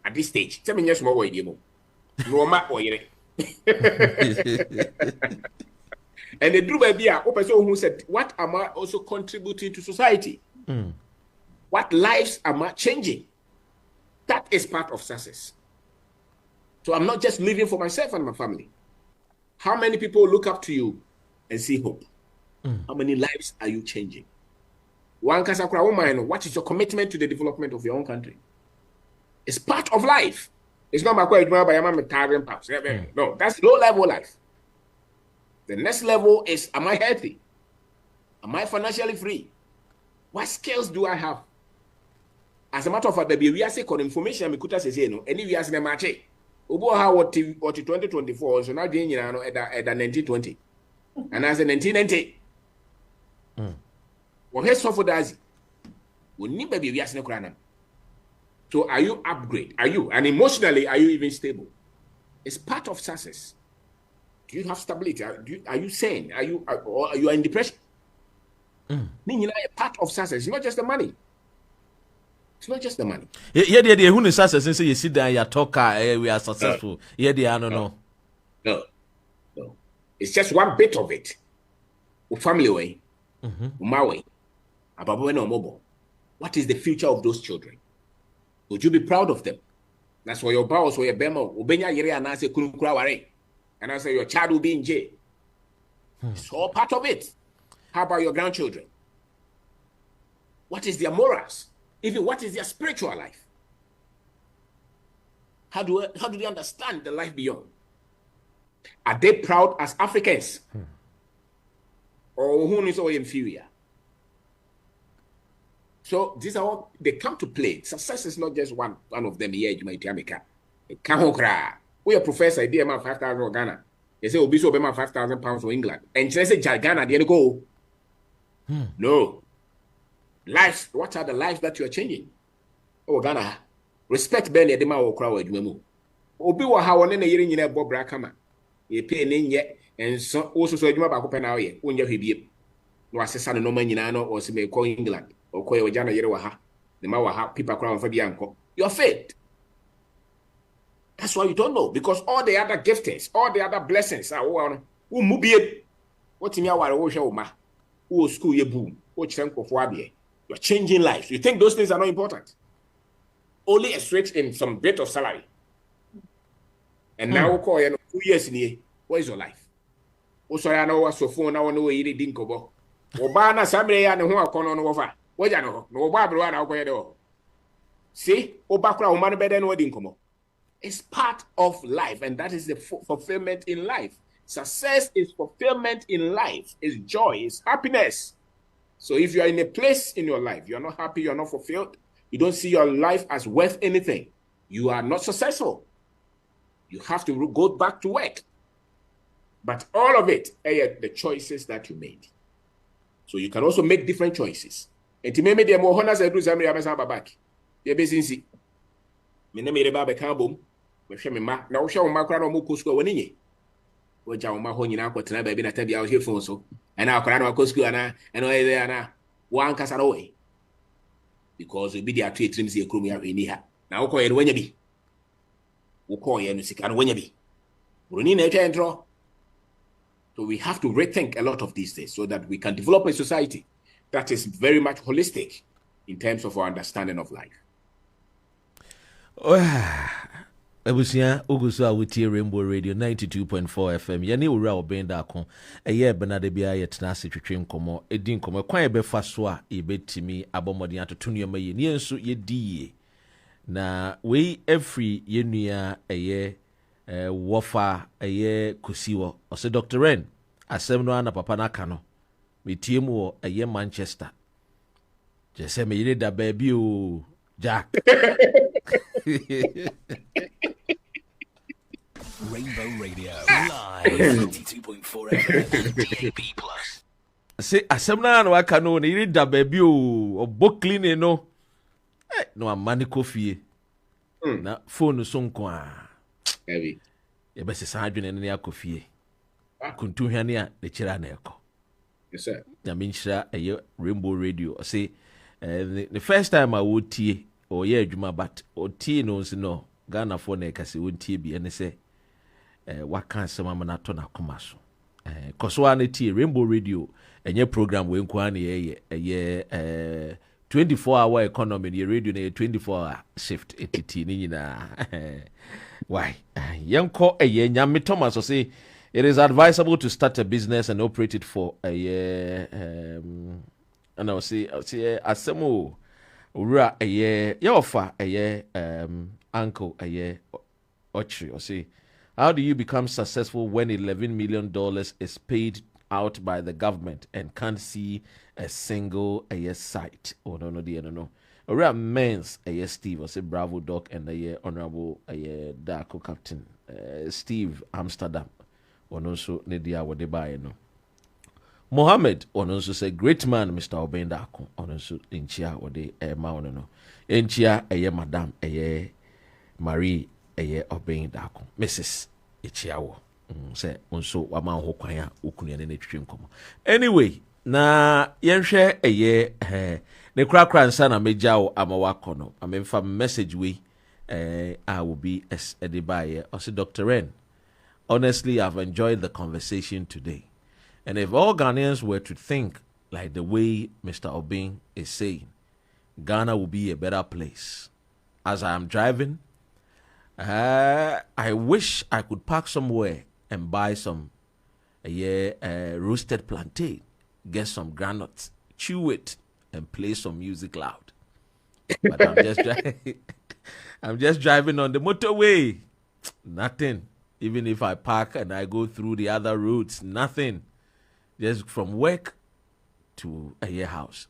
S2: at this stage. 7 years more, you no map or and the Drew baby, a person who said, what am I also contributing to society? What lives am I changing? That is part of success. So I'm not just living for myself and my family. How many people look up to you and see hope? How many lives are you changing? One Kasakura woman, what is your commitment to the development of your own country? It's part of life. It's not my question by a tiring pops. No, that's low level life. The next level is, am I healthy? Am I financially free? What skills do I have? As a matter of fact, we are saying information we could say no. Any we are saying match. Ubo ha what 2024 so now doing at 1920 and as 1990. What has suffered as we need baby we are saying no. So are you upgrade? Are you? And emotionally, are you even stable? It's part of success. Do you have stability? Are you sane? Are you in depression? Meaning a part of success. It's not just the money. It's not just the money.
S1: Yeah, who is success? Since you sit down, you talk, we are successful. Yeah, I don't know.
S2: No. It's just one bit of it. Family way, my way. What is the future of those children? Would you be proud of them? That's why your boss or your bemo, Ubenya Yere and I say Kunukuraware. And I say your child will be in jail. It's all part of it. How about your grandchildren? What is their morals? Even what is their spiritual life? How do they understand the life beyond? Are they proud as Africans? Or who is all inferior? So these are all, they come to play. Success is not just one of them here. You might America. We are professor idea man 5,000 Ghana. They say Obi so be man 5,000 pounds for England. And they say Ghana the go. No. Lives, what are the lives that you are changing? Oh Ghana. Respect Benny the man will cry with you. Obi wa ha won na yiri nyina bobra kama. Ye pay ne nye enso also so adwuma ba ko pe na ye. Wonja hwebie. No asesa no man nyina no o se me call England. Okay, we jana yere waha. The ma waha people crown for bianco. You're failed. That's why you don't know. Because all the other giftings, all the other blessings are one. Who mubie? What in your ma? Who school ye boom? What chenko for abie? You're changing lives. You think those things are not important? Only a switch in some bit of salary. And now we call you 2 years in here. What is your life? Also, I know what's so phone now no way didn't go. Obana Samre and who are calling over. What you know? No Bible one out there. See, Obakra woman better than wedding come. It's part of life, and that is the fulfillment in life. Success is fulfillment in life. It's joy, it's happiness. So if you are in a place in your life, you're not happy, you're not fulfilled, you don't see your life as worth anything, you are not successful. You have to go back to work. But all of it are the choices that you made. So you can also make different choices. And to me, the more honors I do, Zamri Abasa back. You're busy. Me ne me reba be kan bom. Me hwe me ma. Na wo hwe wo ma kra na mo kosko woni nye. Wo ja wo ma ho nyina akotena ba bi na tabia wo hwe so. Na akra na kosko ana, eno e there na. Wo ankasa ro we. Because we be there to etrim se ekrom ya eni ha. Na wo koye no wanya bi. Wo koye no sika no wanya bi. Broni na etwa entro. So we have to rethink a lot of these things so that we can develop a society that is very much holistic in terms of our understanding of life.
S1: Ebusia Ogusu awutie Rainbow Radio 92.4 FM. Yene owura obenda akon. Eye benade bia yetena se twetwe nkomo. Edi nkomo kwan ebe fa so a ebetimi abomodin atoto nneoma ye. Ne nso yedie. Na we every yenua eye wofa eye kusiwo. Ose Dr. Ren asem no ana papa na ka no. Metie mu wo eye Manchester. Je se me yire da baby o Jack.
S3: Rainbow Radio live 92.4 FM DAB+.
S1: Say asemna na waka no na iri da baby o clean no. No amani kofie. Na phone so nko a.
S2: Heavy.
S1: E be se adwene ne akofie. Kuntu hwane a de kira na eko.
S2: Yes sir.
S1: Na minchira Rainbow Radio. Say the first time I would tie or yeah adwuma but o tie no no Ghana for na kase won tie bi ene se waka sema na to na koma so koso an tie Rainbow Radio enye program we nko an ye 24-hour economy the radio na 24-hour shift etiti ni nyina why yanko nyame Thomas so say it is advisable to start a business and operate it for a year and I'll say asemo ura offer uncle Ochri or say how do you become successful when $11 million is paid out by the government and can't see a single site? Oh no. Ura men's Steve or say Bravo Doc and honorable Darko Captain Steve Amsterdam or also Nedia Wadebaye no. Mohammed on also say great man Mr. Obendako on also inchia or the maono no inchia madam Marie Obendako Mrs. Ichiawo say also wama ho kwan a okunu ne twetwe nkomo anyway na yenhwe ne krakra nsa na mejawo amawako no amemfa message we I will be as edibaye also Dr. Ren. Honestly, I've enjoyed the conversation today. And if all Ghanaians were to think like the way Mr. Obeng is saying, Ghana will be a better place. As I am driving, I wish I could park somewhere and buy some roasted plantain, get some granuts, chew it, and play some music loud. But I'm just driving on the motorway. Nothing. Even if I park and I go through the other routes, nothing. Just from work to a house.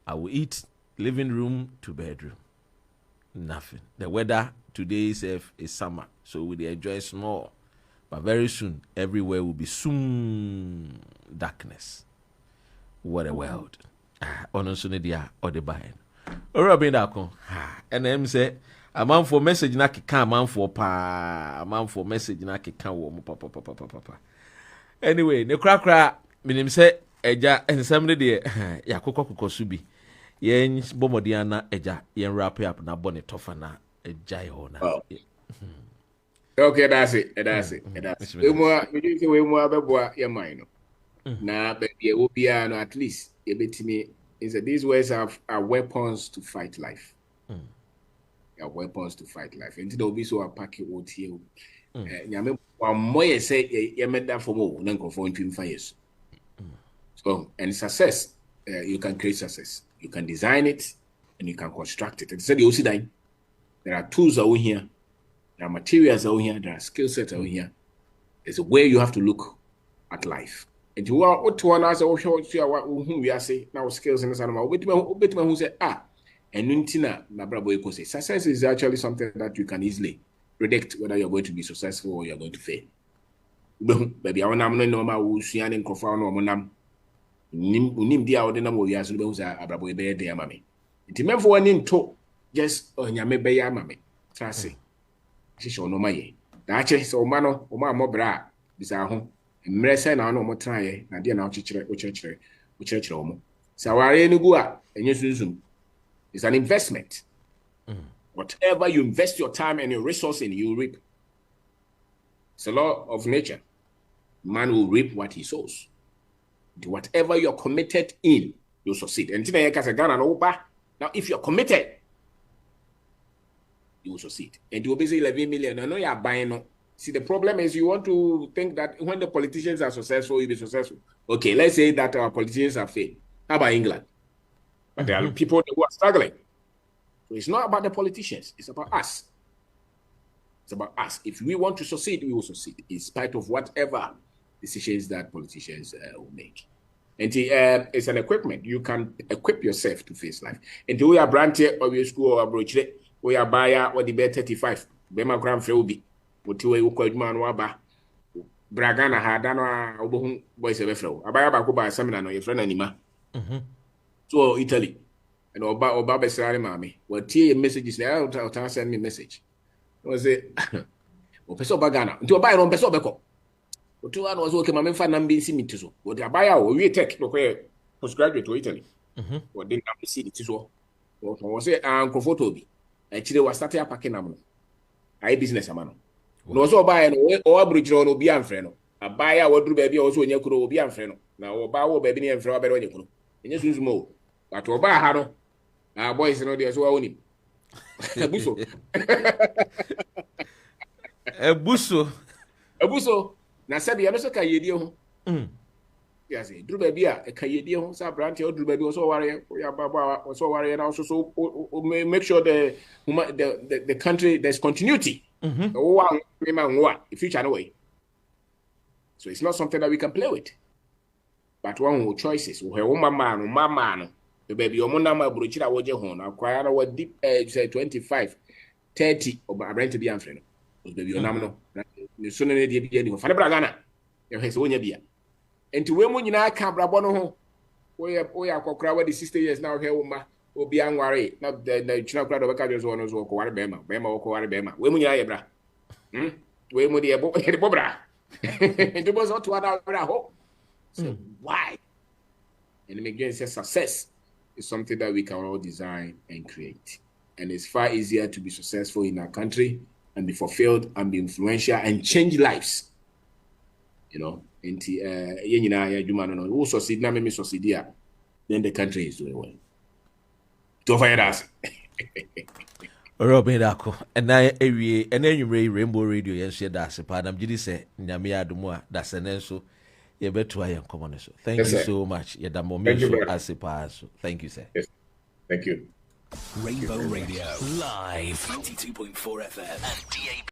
S1: I will eat living room to bedroom. Nothing. The weather today is summer, so we enjoy small. But very soon, everywhere will be soon darkness. What a world. Honestly, Sunedia or the buying. Robin Dako. And them say, a man for message na kika, a man for pa, a man for message na kika wo papa. Anyway, ne krakra, minim say, eja, and somebody there, ya koko subi. Yen bomodiana eja, yen wrap up na bonnet tofa na eja yona.
S2: Okay, that's it. We more, we more about your mind. Now, but you will be at least a bit to me. Is that these words are weapons to fight life. Are weapons to fight life. And they'll be so a packet or you. Yammy, one more say, you made that for more, non conform to fires. So, and success, you can create success. You can design it and you can construct it. And said, you see that there are tools over here, there are materials over here, there are skill sets over here. There's a way you have to look at life. And you are what one as who we are saying now skills in the animal. Bit who say and Nuntina Nabrabo say success is actually something that you can easily predict whether you're going to be successful or you're going to fail. Baby, I want to know my Usian and Kofan or Monam. Nim dia or the number we are so Abrabo Bay de Mammy. It meant for one in to just on Yame Bay Mammy. Trassi. She shall know my Dache so mano or my mobra is our home. Mresa na no mo try na dia na ochechire omo saware ni gua enye sunsun. It's an investment. Whatever you invest your time and your resource in, you reap. It's a law of nature. Man will reap what he sows. Whatever you're committed in, you'll succeed. And now if you're committed, you will succeed. And you'll be say 11 million. I know you're buying no. See, the problem is you want to think that when the politicians are successful, you'll be successful. Okay, let's say that our politicians are failed. How about England? But there are people who are struggling. So it's not about the politicians. It's about us. It's about us. If we want to succeed, we will succeed in spite of whatever decisions that politicians will make. And it's an equipment. You can equip yourself to face life. And we are branches or we school or broach we are buyer or the bear 35. Bema Grand Freubi. Wotiwe uko adwuma no waba braga na ha da no obohu boys e befrew abaya ba ko ba seminar no ye friend anima so Italy and oba be srare mame watie messages na I send me message no say o pese oba Ghana nti oba no pese obeko otu an was okay mame fa nambe nsi mitiso wo de abaya o wie tech no ko postgraduate to Italy wo de nambe si mitiso wo say anko photo bi e chire wa start ya packing am no ai business amano no so buy no o abridge no bi amfre no abaya waduru ba bia o so nya kuro obi amfre no na o ba wo ba bi ne amfre wa ba nya kuro enye sunsumo but o ba ha no na boys no dey so wa woni ebuso ebuso na sabi ya no so ka yedie ho ya say duru ba bia e ka yedie ho sa brand o duru ba bi o so ware o ya baba o so ware na so make sure the country there's continuity. The future no way. So it's not something that we can play with. But one who choices, we have mama, the baby, your mama, Bruchira, Waja Hon, acquire our deep edge, say 25, 30, or brand to be unfriend. Baby, your namno, the sooner they be getting for the Bragana, your has one year. And to women in our camp, Rabono, we are crowd the 60 years now here, will be angry. Not the chino crowd of a cadres owners or Bema or Bema. Women, Yabra. Women, the Bobra. It was not what I hope. So, why? And again, success is something that we can all design and create. And it's far easier to be successful in our country and be fulfilled and be influential and change lives. You know, and who succeed, now me succeed here, then the country is doing well. To find us.
S1: Robin Dako, and I every and then you Rainbow Radio, yes, that's a part. I'm just say, Namia Dumua, that's an answer. You better I am common. Thank you so much. Yeah, the moment as a pass. Thank you, sir.
S2: Yes. Thank you.
S3: Rainbow Radio, live 92.4 FM and DAB.